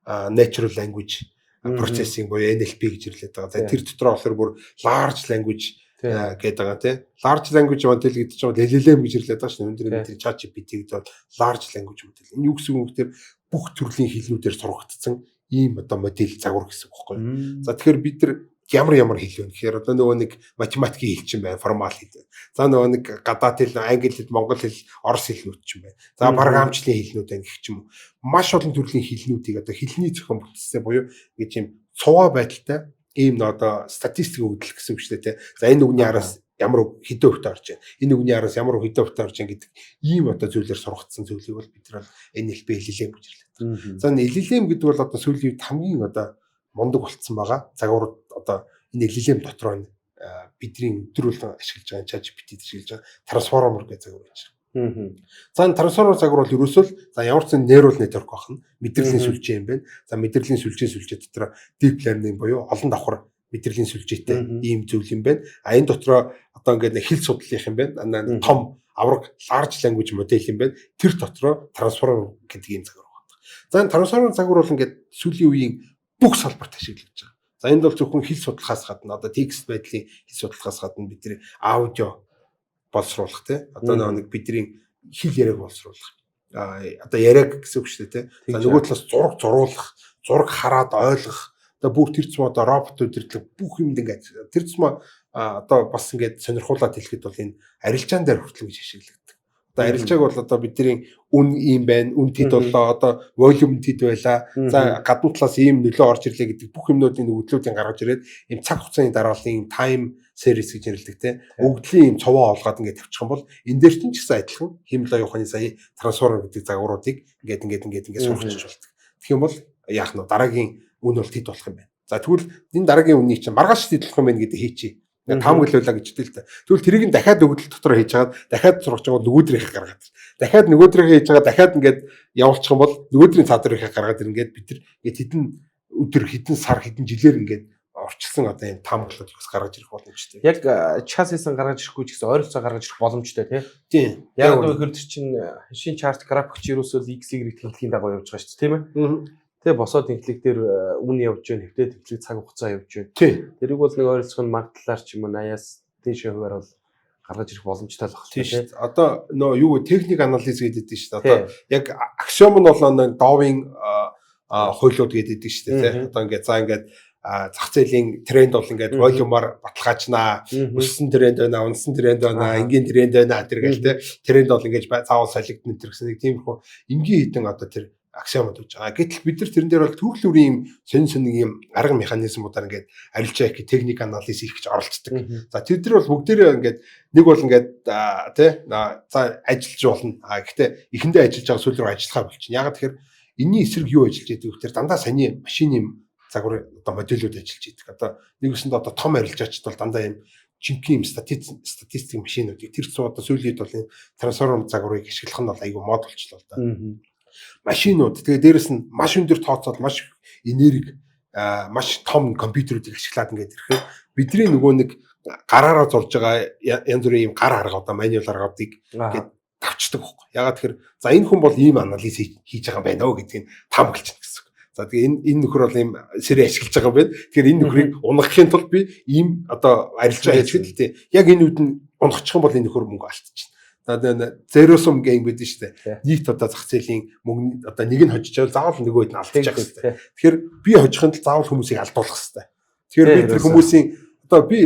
natural language processing буюу NLP гэж нэрлэдэг байгаа. Тэр дотор болохоор бүр large language гэдэг байгаа тийм. Large language model гэдэг чинь LLM гэж нэрлэдэг байгаа шнэ. Өнөөдөр бидний ChatGPT гэдэг бол large language model. Энэ юу гэсэн үг вэ гэхээр бүх төрлийн хэлнүүдээр сургагдсан ийм одоо модель загвар гэсэн үг байхгүй. За тэгэхээр бид нар ямар хэл вэ гэхээр одоо нөгөө нэг математикийн хэл чинь байна, формал хэл. За нөгөө нэг гадаад хэл, англи хэл, монгол хэл, орос хэлнүүд чинь байна. За програмчлалын хэлнүүд байна гэх юм. Маш олон төрлийн хэлнүүдийг одоо хэлний зохион бүтээсээ буюу гэж юм цуваа байдалтай ийм одоо статистик өгдөл гэсэн үг шүү дээ. За энэ үгний араас ямар хэдэн хувьтай орж байна. Энэ үгний араас ямар хэдэн хувьтай орж байна гэдэг ийм одоо зүйлээр сургагдсан зүйлийг бол бид нар NLP LLM гэж нэрлэдэг. За LLM гэдэг бол одоо сүүлийн үед хамгийн одоо мундаг болцсон байгаа. Загвар одоо энэ LLM дотроо бидний өдрөөлөн ашиглаж байгаа ChatGPT ашиглаж байгаа трансформер гэж загвар байж байгаа. За энэ трансформер загвар бол ерөөсөө за ямар ч neural network байх нь мэдрэлийн сүлжээ юм байна. За мэдрэлийн сүлжээ дотор deep learning буюу олон давхар мэдрэлийн сүлжээтэй ийм зүйл юм байна. А энэ дотроо одоо ингээд нэг хэл судлалынх юм байна. Том авраг large language model юм байна. Тэр дотроо transformer гэдэг ийм загвар байна. За энэ transformer загвар бол ингээд сүүлийн үеийн бүх салбарт ашиглаж байгаа. За энд бол зөвхөн хэл судлахаас гадна одоо текст байдлын хэл судлахаас гадна бидний аудио боловсруулах тий. Одоо нэг бидний хэл яриаг боловсруулах. Одоо яриаг гэсэн үг шүү дээ тий. За нөгөө талаас зураг зуруулах, зураг хараад ойлгох. Одоо бүр тэр цэм одоо роботууд ирдэг бүх юмд ингээд тэр цэм одоо бас ингээд сонирхуулаад хэлэхэд бол энэ арилжаан дээр хүртэл гэж ашигладаг. Одоо арилжааг бол одоо бидний үн ийм байна, үн тэд боллоо, одоо волюм тэд байлаа. За гадна талаас ийм нөлөө орж ирлээ гэдэг бүх юмнуудын өгдлүүдийн гаргаж ирээд ийм цаг хугацааны дарааллын time series гэж нэрлэдэг те. Өгдлийн ийм цовоо олгоод ингээд тавьчих юм бол энэ дээр ч гэсэн адилхан хэмэл оюуханы сая трансформер гэдэг загваруудыг ингээд сурч болдог. Тэгэх юм бол яах нь дараагийн үн бол тэд болох юм байна. За тэгвэл энэ дараагийн үннийг чинь маргааш тэдлэх юм байна гэдэг хийчи. Таамаглуулаа гэж хэлдэг л та. Тэгвэл тэрийг нь дахиад өгдөл дотор хийж хагаад дахиад сургаж байгаа нөгөөдрийнхээ гаргаад. Дахиад нөгөөдрийнхээ хийж байгаа дахиад ингээд явуулчих юм бол нөгөөдрийн цаадрынхаа гаргаад ингээд бид нар ингээд хэдэн өдөр хэдэн сар хэдэн жилээр ингээд орчилсан одоо энэ таамаглалууд бас гаргаж ирэх боломжтой. Яг chassis-ын гаргаж ирэхгүй ч гэсэн ойролцоо гаргаж ирэх боломжтой тийм. Яг өнөөдөр тэр чинь шинэ chart графикч ерөөсөө XY тэмдэгтийн дагуу явж байгаа шүү дээ тийм ээ. Тэгээ босоод тэмдэглэг дээр үн явж байна, хэвтэ тэмдэглэг цаг хугацаа явж байна. Тэрийг бол нэг ойролцоох нь магдлаар ч юм уу 80-аас дээшээ хуваар бол гаргаж ирэх боломжтой л байна тийм. Одоо нөө юу техник анализ гэдэг шүү дээ. Одоо яг аксиом нь бол нэг Dow-ийн хуйлууд гэдэг шүү дээ. Одоо ингээд за ингээд зах зээлийн тренд бол ингээд волюмаар баталгаажнаа. Өссөн тренд байна, унсан тренд байна, энгийн тренд байна гэдэг тренд бол ингээд заавал солигдно гэсэн нэг тиймэрхүү энгийн хитэн одоо тэр аксиомод үүж байгаа. Гэтэл бид нар тэрэн дээр бол төрөл бүрийн сонин ийм арга механизмудаар ингээд арилжаа их техник анализ хийх гэж оролцдог. За тэр дээр бол бүгдээрээ ингээд нэг бол ингээд тий за ажиллаж болно. Гэхдээ эхэндээ ажиллаж байгаа сүүл рүү ажиллахаа болчихно. Ягаад тэгэхээр энэний эсрэг юу ажиллаж яадаг вэ гэхээр дандаа саний машины загвар одоо модулууд ажиллаж идэг. Одоо нэгсэнд одоо том арилжаачд бол дандаа ийм жинхэнэ статистик машинуудыг тэр цуу одоо сүүлийн үед бол энэ трансформер загварыг ашиглах нь бол айгүй мод болчихлоо л да. Машинууд тэгээ дээрэс нь маш өндөр тооцоол маш энерги маш том компьютеруудыг ашиглаад ингээд ирэхээр бидний нөгөө нэг гараараа зурж байгаа янз бүрийн ийм гар арга одоо мануал аргуудыг ингээд тавьчихдаг байхгүй. Ягаад тэгэхээр за энэ хүн бол ийм анализ хийж байгаа юм байна уу гэдгийг таамаглаж байна гэсэн. За тэгээ энэ нөхөр бол ийм сэрээ ашиглаж байгаа юм байна. Тэгэхээр энэ нөхрийг унгахын тулд би ийм одоо арилжаа хийхэд л тийм яг энэ үүд нь унгахчих юм бол энэ нөхөр мөнгө алдчихна. Zero sum game гэдэг нь шүү дээ. Нийт одоо зах зээлийн мөнгө одоо нэг нь хожижвал заавал нөгөөд нь алдчих байх хэрэгтэй. Тэгэхээр би хожихын тулд заавал хүмүүсийг алдуулах хэрэгтэй. Тэгэхээр би тэр хүмүүсийн одоо би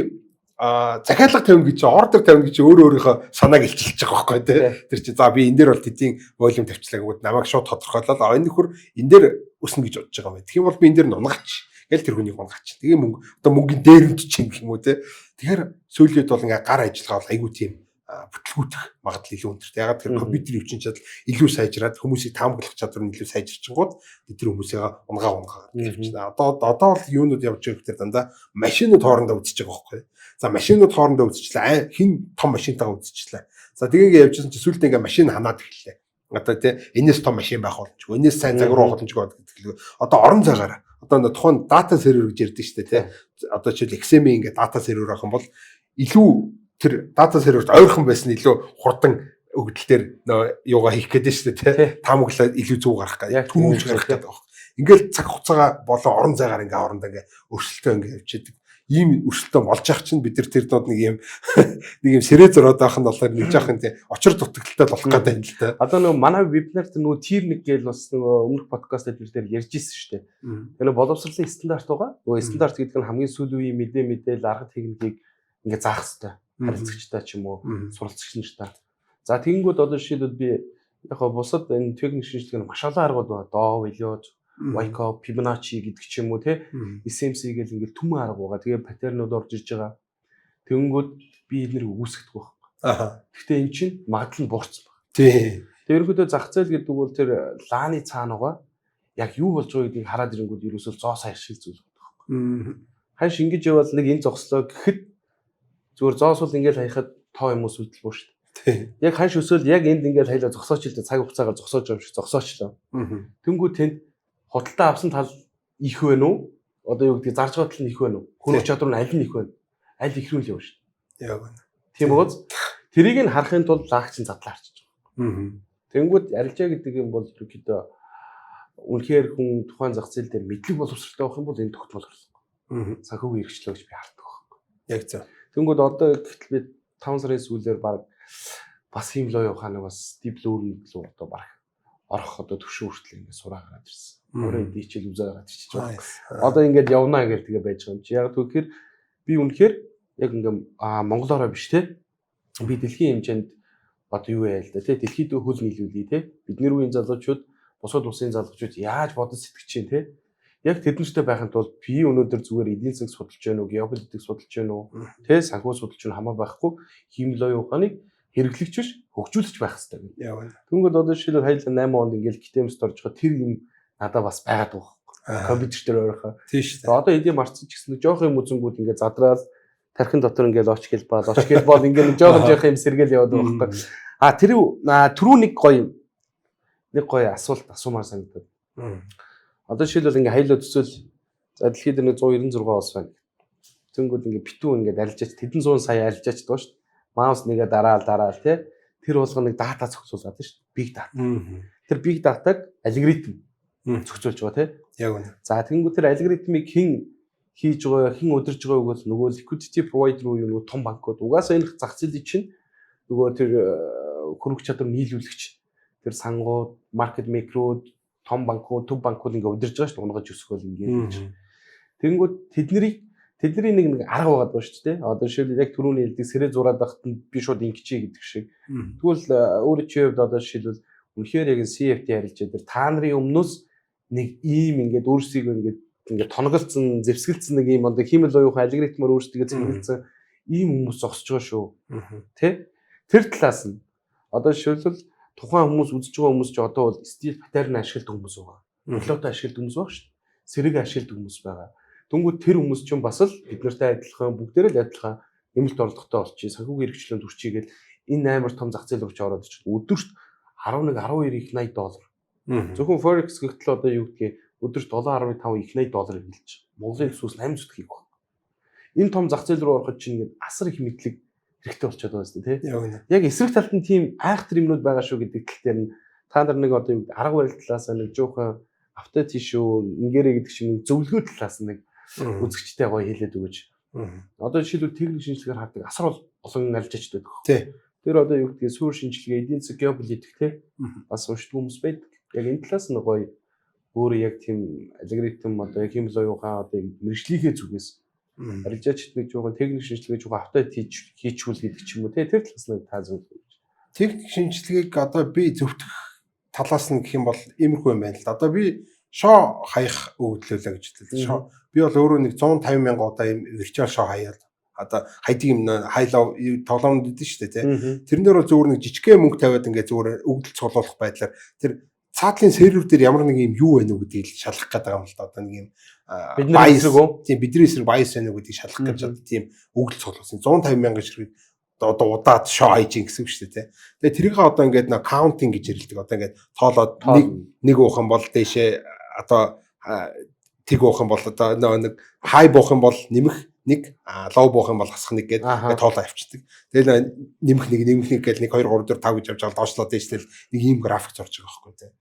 захиалга тавина гэж ордер тавина гэж өөрийнхөө санааг илчилж байгаа байхгүй тий. Тэр чи за би энэ дээр бол тэдийн волюм тавьчлаа гэвэл намайг шууд тодорхойлол энэ нөхөр энэ дээр өснө гэж бодож байгаа юм. Тэгэх юм бол би энэ дээр нь унгаач. Гэл тэр хүнийг унгаач. Тэгээ мөнгө одоо мөнгөний дээрэмд чинь гэх юм уу тий. Тэгэхээр сүүлийн үед бол ингээ гар ажиллагаа бол айгүй тийм бүтлгүүтэх магадлал илүү өндөртэй. Ягаад гэхээр компьютерийн хүчин чадал илүү сайжраад хүмүүсийг таамаглах чадвар нь илүү сайжирчингууд тэр хүмүүсээ унгаа явчихна. Одоо бол юунууд явж байгаа гэхээр дандаа машинууд хоорондоо үзэж байгаа байхгүй. За машинууд хоорондоо үзчихлээ. Хин том машинтайгаа үзчихлээ. За тэгээ явжсэн чи сүлд ингээ машин ханаад эхэллээ. Одоо тий энэс том машин байх боломжгүй. Энэс сайн загвар боломжгүй гэдэг. Одоо орон цагаараа одоо тухайн дата сервер гэж ярьдэн шүү дээ тий. Одоо жишээл XML ингээ дата сервер авах юм бол илүү тэр дата серверт ойрхон байсан илүү хурдан өгдөлтөөр юугаа хийх гэдэг шүү дээ тий. Таамаглаад илүү зүг гарах гэдэг. Түүнж гарах гэдэг байна. Ингээл цаг хугацаагаа болон орон зайгаар ингээ орондоо ингээ өрсөлдөө ингээ явчихдаг. Ийм өрсөлдөө болж явах чинь бид нар тэр дод нэг юм сэрээ зөрөөд байх нь болохоор нэг жаахан тий очир дутагдaltaй болох гэдэг юм л да. Одоо нөгөө манай вебинар тэр нөгөө тир нэг гээл бас нөгөө өмнөх подкаст дээр ярьж ирсэн шүү дээ. Тэр нөгөө боловсролын стандарт байгаа. Нөгөө стандарт гэдэг нь хамгийн сүүлийн үеийн мэдээлэл арга техникийг ингээ заах хэрэгтэй. Харилцагчтай ч юм уу суралцагчтай. За тэгэнгүүт одоо жишээлбэл би яг гоо бусад энэ техник шинжилгээ маш олон аргууд байна. Dow, Elliott, Wyckoff, Fibonacci гэдэг ч юм уу те SMC гэл ингээл түмэн арга байгаа. Тэгээ паттернууд орж ирж байгаа. Тэгэнгүүт би эднэрийг үүсгэдэг байна. Гэхдээ эн чинь магадлал нь буурсан байна. Тийм. Тэрнгүүдээ зах зээл гэдэг бол тэр лааны цаана байгаа. Яг юу болж байгаа гэдгийг хараад ирэнгүүт ерөөсөө зоо сая шиг зүйл байна. Хаш ингэж явбал нэг энэ зогслоо гэхэд зүгээр зоосвол ингээл хаяхад тоо юм уу сүлдэлбөө шүү дээ. Яг ханш өсөөл яг энд ингээл хайлаа зогсооч л цаг хугацаагаар зогсоож юм шиг зогсоочлоо. Тэнгүү тэнд худалдаа авсан тал их вэ нү? одоо юу гэдэг зарж батал нь их байна уу? Хөрөх чадвар нь аль нь их байна? Аль их рүү л явна шүү дээ. Яг байна. Тийм үү? Тэрийг нь харахын тулд лагч нь задлаа харчих. Тэнгүүд арилжаа гэдэг юм бол ерөөхдөө үнэхээр хүн тухайн зах зээл дээр мэдлэг боловсралтай байх юм бол энэ тогтмол орлого. Санхүүгийн хэрэгчлөө гэж би хардаг байна. Яг зөв. Тэнгүүд одоо гэтэл би 5 сарын сүүлээр баг бас ийм л явах нэг бас диплом руу одоо баг орох одоо төвшин хүртэл ингэ сураа гараад ирсэн. Өөрөө дийчл үзээ гараад ирчихэж байгаа. Одоо ингээд явнаа гэж тэгээ байж байгаа юм чи. Яг тэгэхээр би үнэхээр яг ингээм монголоороо биш те. Би дэлхийн хэмжээнд одоо юу яа л да те. Дэлхийд хөл нийлүүлээ те. Бидний үеийн залуучууд бусад улсын залуучууд яаж бодож сэтгэж чинь те. Яг тэднэртэй байхын тулд би өнөөдөр зүгээр эдийн засаг судалж байна уу, геополитик судалж байна уу, те санхүү судалж байна хамаа байхгүй хиймэл оюун ухааныг хэрэглэгч биш хөгжүүлж байх хэрэгтэй юм. Тэнгүүд одоо жишээлбэл хайлаа 8 онд ингээл гитэмс орж байгаа тэр юм надад бас байгаад байгаа. Компьютер дээр ойрхон. Тийм шүү дээ. Одоо эдийн марцсан ч гэсэн жоох юм үзэнгүүд ингээд задраад тархин дотор ингээд лоч гэлбал ингээд жоох юм сэргээл яваад байгаа байхгүй. Тэр нэг гоё асуулт асуумаар санагдав. Одоо жишээлбэл ингээд хайлаа төсөөл за дэлхийд нэг 196 улс байна. Тэнгүүд ингээд битүү ингээд арилжаач тэдэн 100 сая арилжаач доо шүү. Маус нэгэ дараал тий. Тэр болгоныг дата зохицуулаад шүү. Big data. Тэр big data-г алгоритм зохицуулж байгаа тий. Яг үнэ. За тэнгүүд тэр алгоритмыг хэн хийж байгаа, хэн удирж байгааг бол нөгөө liquidity provider уу юу том банкуд угаасаа энэ зах зээлийн чинь нөгөө тэр хөрөх чадвар нийлүүлэгч тэр сангууд, маркет мейкерүүд, том банкуд, төв банкуд ингээ удирж байгаа шүү. Унгаж өсгөөл ингээ. Тэнгүүд тэдний нэг арга байгаа даа шүү дээ. Одоо жишээлбэл яг түрүүний хэлдэг сэрээ зураад байхад нь би шууд ингэчээ гэдэг шиг. Тэгвэл өөрөө чи хувьд одоо жишээлбэл үнэхээр яг CFD харилцаа дээр та нарын өмнөөс нэг ийм ингээд өөрсдийгөө ингээд тоноголцсон, зэвсгэлцсэн нэг ийм одоо хиймэл оюухан алгоритмаар өөрсдийгөө зэвсгэлцсэн ийм хүмүүс зогсож байгаа шүү. Тэ? Тэр талаас нь одоо жишээлбэл тухайн хүмүүс үзэж байгаа хүмүүс ч одоо бол стил паттерн ашигладаг хүмүүс байгаа. Флотоо ашигладаг хүмүүс байгаа шүү. Сэрэг ашигладаг хүмүүс байгаа. Тэнгүүд тэр хүмүүс ч бас л бид нартай адилхан бүгдээрээ л адилхан нэмэлт орлоготой болчих. Санхүүгийн хэрэгчлэн төрчихийгээд энэ амар том зах зээл рүү ч ороод ирчих. Өдөрт 11 12 их $80. Зөвхөн Forex гэхтэл одоо юу гэдгийг өдөрт 7.5 их $80 хэлж. Монголын төсвөөс 8 зүт хийх баг. Энэ том зах зээл рүү ороход чинь ингээд асар их мэдлэг хэрэгтэй болчиход байгаа юм тийм тий. Яг эсрэг талд нь тийм айхтар юмнууд байгаа шүү гэдэг талаар нь та нар нэг одоо юу гэдэг арга барил талаас нэг жоохон автоц шүү ингээрэ гэдэг чинь зөвлөгөө талаас нэг үзэгчтэй гоё хэлээд өгөөч. Одоо жишээлбэл техник шинжилгээгээр хардаг асар олон арилжаач байдаг. Тий. Тэр одоо юу гэдгийг суур шинжилгээ, эдийн засаг, геополитик тий бас уншдаг хүмүүс байдаг. Яг энэ талаас нь гоё өөрөө яг тийм алгоритм одоо яг хиймэл оюухан одоо мэрэгжлийнхээ зүгээс арилжаачд нэг жоохон техник шинжилгээ жоохон автод хийчихвэл гэдэг ч юм уу тий тэр талаас нь та зөвлөж. Техник шинжилгээг одоо би зөвтгөх талаас нь гэх юм бол иймэрхүү юм байна л да. Одоо би шоо хаях өгдлөөлөө гэж хэлсэн. Би бол өөрөө нэг 150,000 удаа юм виртуал шоо хаяад одоо хайдаг юм хайлаа тоглоомд өгдөн шүү дээ тий. Тэрэн дээр бол зөвхөн нэг жижигхэн мөнгө тавиад ингээд зөвхөн өгдөл цуглуулах байдлаар тэр цаатлын сервер дээр ямар нэг юм юу байна уу гэдгийг шалгах гэдэг юм л да. Одоо нэг юм bias тийм бидний эсрэг bias байна уу гэдгийг шалгах гэж одоо тийм өгдөл цуглуулсан 150,000 ширхэг одоо удаад шоо хайж гэсэн үг шүү дээ тий. Тэгээ тэрийг одоо ингээд нэг counting гэж ярилдэг. Одоо ингээд тоолоод нэг уух юм бол дээшээ одоо тэг уух юм бол одоо нэг high буух юм бол нэмэх нэг low буух юм бол хасах нэг гэдэг тоолоо авчдаг. Тэгэл нэмэх нэг гэж 1 2 3 4 5 гэж явж байгаа доошлоо дээшлэл нэг ийм график зурж байгаа байхгүй тий.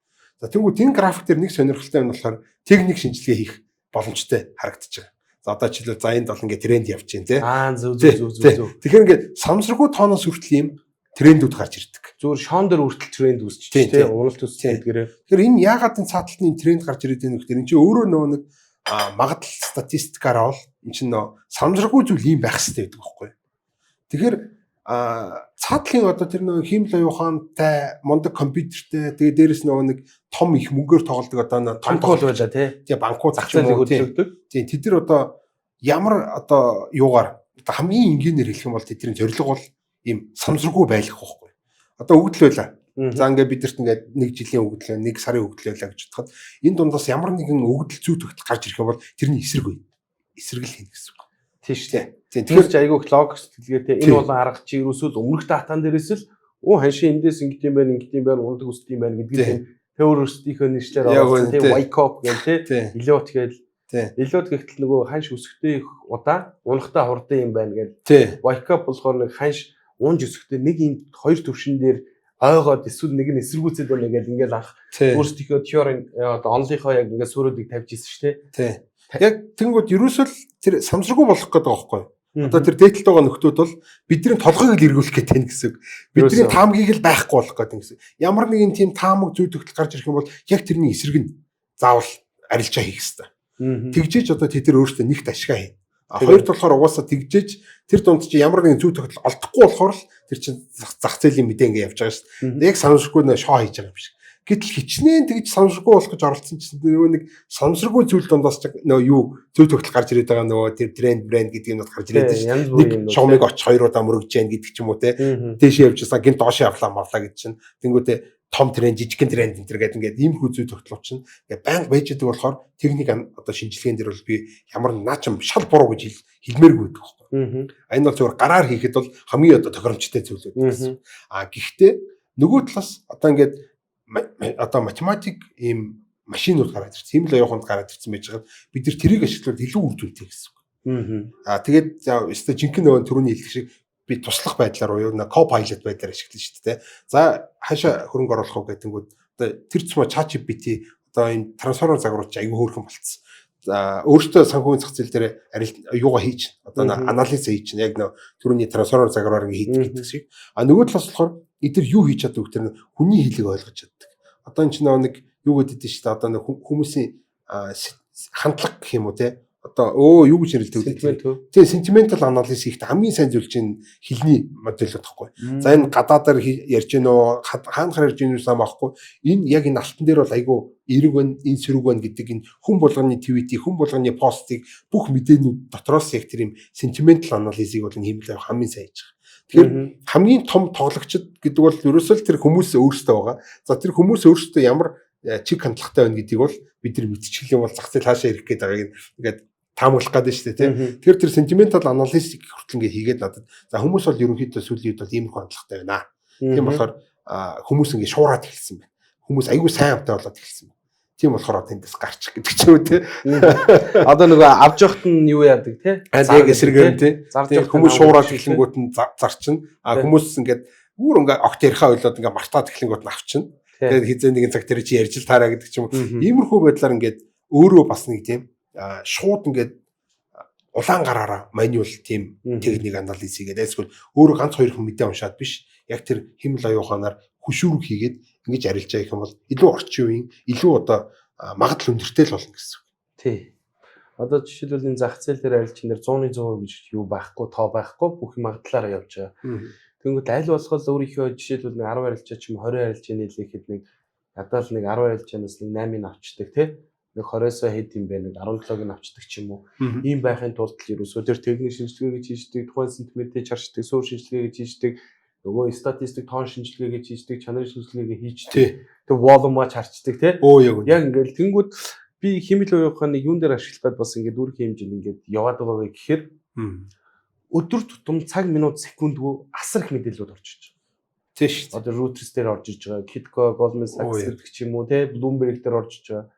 За тэгвэл энэ график дээр нэг сонирхолтой юм болохоор техник шинжилгээ хийх боломжтой харагдаж байгаа. За одоо жишээлбэл за энд бол ингээд тренд явж байна тий. Зөв. Тэгэхээр ингээд самсраггүй тооноос хүртэл ийм трендүүд гарч ирдэг. Зүгээр шон дээр хүртэл тренд үүсч тий. Уналт үүсч гэдгээрээ. Тэгэхээр энэ яагаад энэ цаатлын тренд гарч ирээд байна вэ гэхээр энэ чинь өөрөө нөгөө нэг магадлал статистикаар бол энэ чинь самсраггүй зүйл ийм байх хэрэгтэй гэдэг байхгүй. Тэгэхээр цаатлын одоо тэр нөгөө хиймэл оюухантай мундаг компьютертэй тэгээ дээрэс нөгөө нэг том их мөнгөөр тоглодог одоо том кол байлаа тий банкуд зах зээлийг хөдөлгдөг тий тэд нар одоо ямар одоо юугаар хамгийн энгийнээр хэлэх юм бол тэдний зорилго бол ийм самсраггүй байх байхгүй одоо өгдөл байлаа за ингээд бидэрт ингээд нэг жилийн өгдөл нэг сарын өгдөл байлаа гэж бодоход энэ дундаас ямар нэгэн өгдөл зүй төгтөл гарч ирэх юм бол тэрний эсрэг үе эсрэгэл хийнэ гэсэн үг тийм шүү дээ. Тэгэхээр ч айгүй логик сэтгэлгээтэй энэ болон арга чи ерөөсөө өмнөх датан дээрээс л ханшийн эндээс ингэдэм байна ундаг өсдөм байна гэдгийг тэр өөрсдийнхөө нэршлэр аваад тийм Wyckoff гэх тийм Elliott гээл Илүүд гэхдээ нөгөө ханш өсөхтэй их удаа унахтай хурдан юм байна гэж. Тий. Wake up болохоор нэг ханш унж өсөхтэй нэг юм хоёр төвшин дээр ойгоод эсвэл нэг нь эсэргүүцээд байна гэж ингээд анх өөрсдийнхөө теорийн одоо онлынхоо яг ингээд суурьуудыг тавьж ирсэн шүү дээ. Тий. Яг тэнгууд ерөөсөө л тэр самсргүй болох гэдэг байгаа байхгүй. Одоо тэр дээдлэлд байгаа нөхдүүд бол бидний толгойг л эргүүлэх гэдэг нь гэсэн. Бидний таамгийг л байхгүй болох гэдэг гэсэн. Ямар нэгэн тийм таамаг зүй төгтөл гарч ирэх юм бол яг тэрний эсрэг нь заавал арилжаа хийх хэрэгтэй. Тэгжээж одоо тэд нар өөрсдөө нэгт ашгаа хийнэ. Хоёрт болохоор угаасаа тэгжээж тэр дунд чи ямар нэгэн зүй төгтөл олдохгүй болохоор л тэр чин зах зээлийн мэдээ ингэ явж байгаа шүү дээ. Яг санамсргүй нэ шоо хийж байгаа юм шиг. Гэтэл хичнээн тэгж санамсргүй болох гэж оролцсон чинь нөгөө нэг санамсргүй зүйл дундаас ч нөгөө юу зүй төгтөл гарч ирээд байгаа нөгөө тэр тренд брэнд гэдэг юмуд гарч ирээд байна шүү дээ. Нэг шоумыг очих хоёр удаа мөрөгж जैन гэдэг ч юм уу те. Дээшээ явж байгаа гинт доошоо авлаа гэдэг чинь тэнгүүтээ том тренд жижигхэн тренд энэ төр гэдэг ингээд ийм хүү зүй төгтөл чинь ингээд байнга байж байгаа болохоор техник одоо шинжилгээнд дэр бол би ямар наачм шал буруу гэж хэлмээргүй байдаг байхгүй. Энэ бол зөвхөн гараар хийхэд бол хамгийн одоо тохиромжтой зүйл байдаг. Гэхдээ нөгөө талаас одоо ингээд одоо математик ийм машинууд гараад ирсэн. Ийм л яваханд гараад ирсэн байж байгаа. Бид нар тэрийг ашиглаад илүү үр дүнтэй гэсэн үг. Тэгээд өстой жинхэнэ нөгөө түрүүний хэлдэг шиг би туслах байдлаар уу юу co-pilot байдлаар ашиглана шүү дээ. За хаашаа хөрөнгө оруулах уу гэдэнгүүт одоо тэр цэцмэ ChatGPT одоо энэ трансформер загварч аягүй хөөрхөн болцсон. За өөртөө санхүүгийн зах зээл дээр юугаа хийж одоо анализ хийж яг нөө түрүүний трансформер загвараар ингэ хийдэг гэдэг шиг. Нөгөө талаас болохоор эдгээр юу хийж чаддаг вэ? Тэр хүний хэлийг ойлгож чаддаг. Одоо энэ ч нэг юу гэдэг нь шүү дээ. Одоо хүмүүсийн хандлага гэх юм уу те. Одоо юу гэж нэрлэдэг вэ? Тэгээ sentimental analysis хийхдээ хамгийн сайн зүйл чинь хэлний модель байхгүй. За энэ гадаадаар ярьж гин үү, хаанахаар ярьж гин үү самаахгүй. Энэ яг энэ алтан дээр бол айгүй эерэг байна, энэ сөрөг байна гэдэг энэ хүн болгоны твитийг, хүн болгоны постыг бүх мэдээнүүд дотроос яг тэр юм sentimental analysis-ийг бол хиймэл хамгийн сайн хийж байгаа. Тэгэхээр хамгийн том тоглогчд гэдэг бол ерөөсөө л тэр хүмүүс өөрсдөө байгаа. За тэр хүмүүс өөрсдөө ямар чиг хандлагатай байна гэдгийг бол бид нар мэдчихэл юм бол зах зээл хаашаа ирэх гээд байгааг ингээд таамаглах гэдэг шүү дээ тийм. Тэгэхээр тэр sentimental analysis хүртэл ингээ хийгээд надад за хүмүүс бол ерөнхийдөө сүүлийн үед бол ийм их хандлагатай байна. Тийм болохоор хүмүүс ингээ шуураад эхэлсэн байна. Хүмүүс айгүй сайн амтай болоод эхэлсэн байна. Тийм болохоор тэндээс гарчих гэдэг ч юм уу тийм. Одоо нөгөө авж явахт нь юу яадаг тийм. Яг эсрэгээр тийм. Хүмүүс шуураад эхлэнгүүт нь зарчин. Хүмүүс ингээд үүр ингээ огт ярихаа ойлоод ингээ мартаад эхлэнгүүт нь авчин. Тэгээд хизээ нэгэн цаг тэр чи ярьж л таараа гэдэг ч юм уу. Иймэрхүү байдлаар ингээд өөрөө бас нэг тийм шууд ингээд улаан гараараа манюал тийм техник анализ хийгээд эсвэл өөрөө ганц хоёр хүн мэдээ уншаад биш яг тэр хэмэл оюуханаар хөшүүрэг хийгээд ингэж арилжаа гэх юм бол илүү орчин үеийн илүү одоо магадлал өндөртэй л болно гэсэн үг. Тий. Одоо жишээлбэл энэ зах зээл дээр арилжин дээр 100% гэж юу байхгүй тоо байхгүй бүх магадлалаараа явж байгаа. Тэнгүүд аль болох өөрийнхөө жишээлбэл 10 арилжаа ч юм 20 арилжаа нийлэхэд нэг надад л нэг 10 арилжаанаас нэг 8-ыг авчдаг тий. Нэг 20-оос хэд юм бэ нэг 17-ыг авчдаг ч юм уу. Ийм байхын тулд л ерөөсөө тэр техник шинжилгээ гэж хийждэг, тухайн сантиметрийг чарчдаг, суур шинжилгээ гэж хийждэг, нөгөө статистик тоон шинжилгээ гэж хийждэг, чанарын шинжилгээ хийждэг. Тэр волюмаа чарчдаг тий. Яг ингээл тэнгүүд би химэл уяахын юун дээр ашиглаад бас ингээд үүрэг хэмжээнд ингээд яваад байгаа вэ гэхээр өдөр тутам цаг минут секундгүй асар их мэдээлэлүүд орж иж байгаа. Тийш. Одоо Reuters дээр орж иж байгаа, Kitco, Goldman Sachs гэх ч юм уу тий, Bloomberg дээр орж иж байгаа.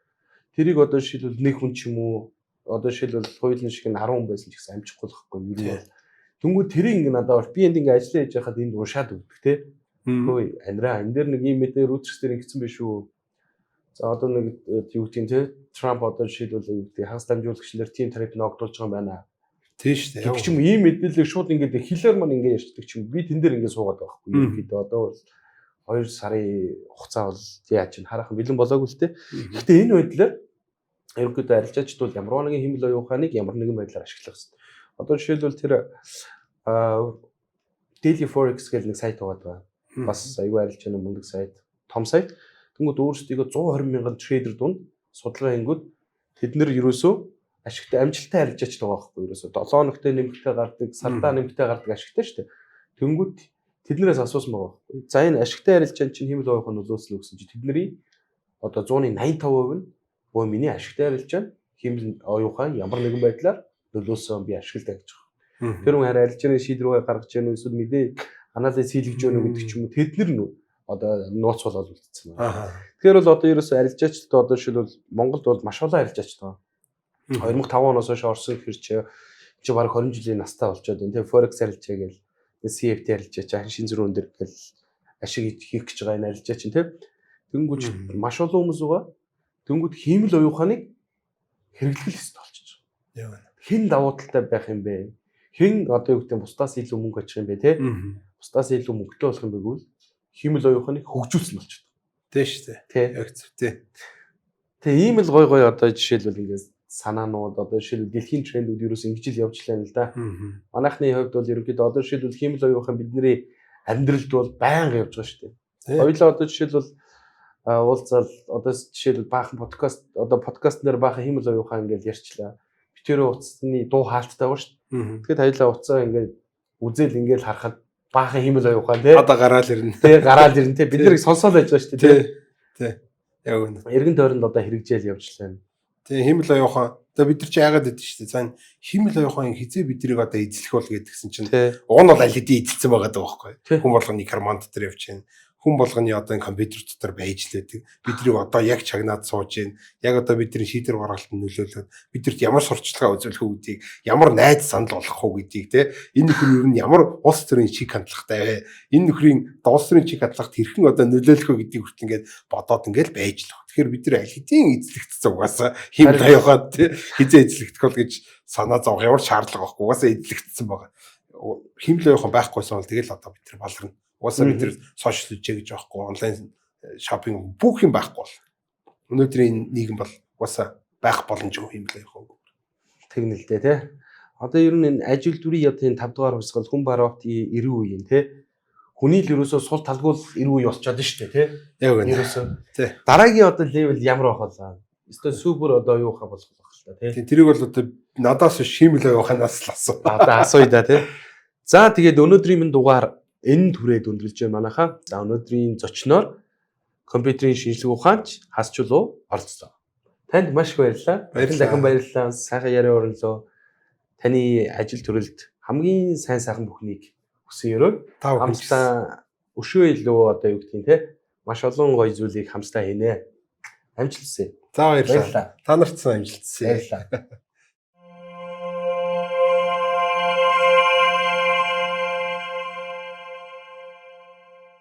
Тэрийг одоо жишээлбэл нэг хүн ч юм уу одоо жишээлбэл хуулийн шиг нь 10 хүн байсан ч гэсэн амжихгүй байхгүй юу юм. Тэнгүүд тэрийг ингээ надад би энд ингээ ажиллаа хийж байхад энд уншаад өгдөг те. Хөөе анираа энэ дээр нэг юм мэдээ Reuters дээр ингэсэн байх шүү. За одоо нэг юу гэдэг те Trump одоо жишээлбэл юу гэдэг хагас дамжуулагчлаар team trade ногдуулж байгаа юм байна. Тийш те. Тэг ч юм ийм мэдээлэл шууд ингээ хэлээр маань ингээ ярьдаг ч юм би тэн дээр ингээ суугаад байгаа байхгүй юу. Ерөнхийдөө одоо бол 2 сарын хугацаа бол яаж ч хараахан бэлэн болоогүй л те. Гэхдээ энэ байдлаар ерөнхийдөө арилжаачд бол ямар нэгэн хэмэл оюуханыг ямар нэгэн байдлаар ашиглах хэрэгтэй. Одоо жишээлбэл тэр Daily Forex гэдэг нэг сайт байгаа. Бас аюу арилжааны мундаг сайт, том сайт. Тэнгүүд өөрсдөө 120 мянган трейдер дунд судалгаа хийнгүүд тэд нэр ерөөсөө ашигтай амжилттай арилжаач байгаа байхгүй ерөөсөө 7 хоногтой нэмэгтэй гардаг, сардаа нэмэгтэй гардаг ашигтай шүү дээ. Тэнгүүд тэднээс асуусан байгаа байхгүй. За энэ ашигтай арилжаан чинь хэмэл оюухан нөлөөслөө гэсэн чинь тэдний одоо 100-ийн 85% нь өө миний ашигтай арилжаан хэмэл оюухан ямар нэгэн байдлаар нөлөөсөн би ашигладаг гэж байгаа. Тэр хүн харин арилжааны шийдвэрээ гаргаж яах нь эсвэл мэдээ анализ хийлгэж яах нь гэдэг ч юм уу тэднэр нь одоо нууц болоод үлдсэн байна. Тэгэхээр бол одоо ерөөсөө арилжаачд одоо жишээлбэл Монголд бол маш олон арилжаач байгаа. 2005 оноос хойш орсон хэрч чи баг 20 жилийн настай болчиход байна. Тэгээ Forex арилжаа гээл CFD арилжаа чи шин зөрүүн дээр гэл ашиг хийх гэж байгаа энэ арилжаа чинь тийм. Тэнгүүч маш олон хүмүүс байгаа. Тэнгүүд хиймэл оюуханыг хэрэглэх ёстой болчихж байгаа. Хэн давуу талтай байх юм бэ? Хэн одоо юу гэдэг бусдаас илүү мөнгө очих юм бэ те? Бусдаас илүү мөнгөтэй болох юм бэгвэл хиймэл оюуханыг хөгжүүлсэн болчиход. Тэ шүү дээ. Яг зөв тий. Тэгээ ийм л гой одоо жишээлбэл ингээд санаанууд одоо жишээлбэл дэлхийн трендүүд юу гэсэн ингэж л явж лээ л да. Манайхны хувьд бол ерөнхийдөө одоо жишээлбэл хиймэл оюухан бидний амьдралд бол байнга явж байгаа шүү дээ. Хоёулаа одоо жишээлбэл уулзаал одоо жишээлбэл баахан подкаст нэр баахан хиймэл оюухан ингээд ярьчлаа. Битэрээ утасны дуу хаалттай байгаа шүү дээ. Тэгэхээр хоёулаа утсаа ингээд үзэл ингээд харахад баахан хиймэл оюухан тий. Одоо гараал ирнэ. Тий гараал ирнэ тий. Бид нарыг сонсоод байж байгаа шүү дээ. Тий. Яг үнэ. Эргэн тойронд одоо хэрэгжээл явжлаа. Тэгээ хиймэл оюухан. Тэгээ бид нар чи яагаад гэдэг чинь цаана хиймэл оюухан хизээ биднийг одоо эзлэх бол гэдгсэн чинь уг нь бол аль хэдийн эзэлсэн байгаа даа байхгүй. Хүн болгоны карман дотор явж байна. Хүн болгоны одоо компьютер дотор байж лээдэг. Бидний одоо яг чагнаад сууж байна. Яг одоо бидний шийдвэр гаргалтанд нөлөөлөд бидэрт ямар сурталчилгаа үзүүлэх үү гэдгийг, ямар найз санал болгох уу гэдгийг те энэ нөхөр юу нь ямар улс төрийн чиг хандлагатай вэ? Энэ нөхрийн улс төрийн чиг хандлагт хэрхэн одоо нөлөөлөх үү гэдгийг хүртэл ингээд бодоод ингээд байж л. Тэгэхээр бид нар аль хэдийн эзлэгдсэн угаасаа хиймэл оюухан те хизээ эзлэгдэх бол гэж санаа зовох ямар шаардлага байхгүй. Угаасаа эзлэгдсэн байгаа. Хиймэл оюухан байхгүйсэн бол тэгэл одоо бид нар баларна. Угаасаа бид нар сошиал үжээ гэж байхгүй онлайн шопинг бүх юм байхгүй бол өнөөдрийн нийгэм бол угаасаа байх боломжгүй юм л яах вэ? Тэгнэлдээ тий. Одоо ер нь энэ ажил дүрийн ядын 5 дугаар хувьсгал хүн бароот 90 үеийн тий. Хүний л ерөөсөө сул талгүй 90 үе болчиход шүү дээ тий. Яг үнэ. Ерөөсөө тий. Дараагийн одоо левел ямар байх вэ? Эсвэл супер одоо юу хаа болох вэ тий. Тэрийг бол одоо надаас шимэл оюуханаас л асуу. Одоо асууя да тий. За тэгээд өнөөдрийн минь дугаар энэ түрээд өндөрлж байна манайхаа. За өнөөдрийн зочноор компьютерийн шинжилгээ ухаанч Хасчулуу оролцсон. Танд маш их баярлалаа. Дахин баярлалаа. Сайхан яриа өрнөлөө. Таны ажил төрөлд хамгийн сайн сайхан бүхнийг хүсэн өрөө. Хамтдаа өшөө илүү одоо юу гэдгийг те маш олон гоё зүйлийг хамтдаа хийнэ. Амжилт хүсье. За баярлалаа. Та нарт сайн амжилт хүсье. Баярлалаа.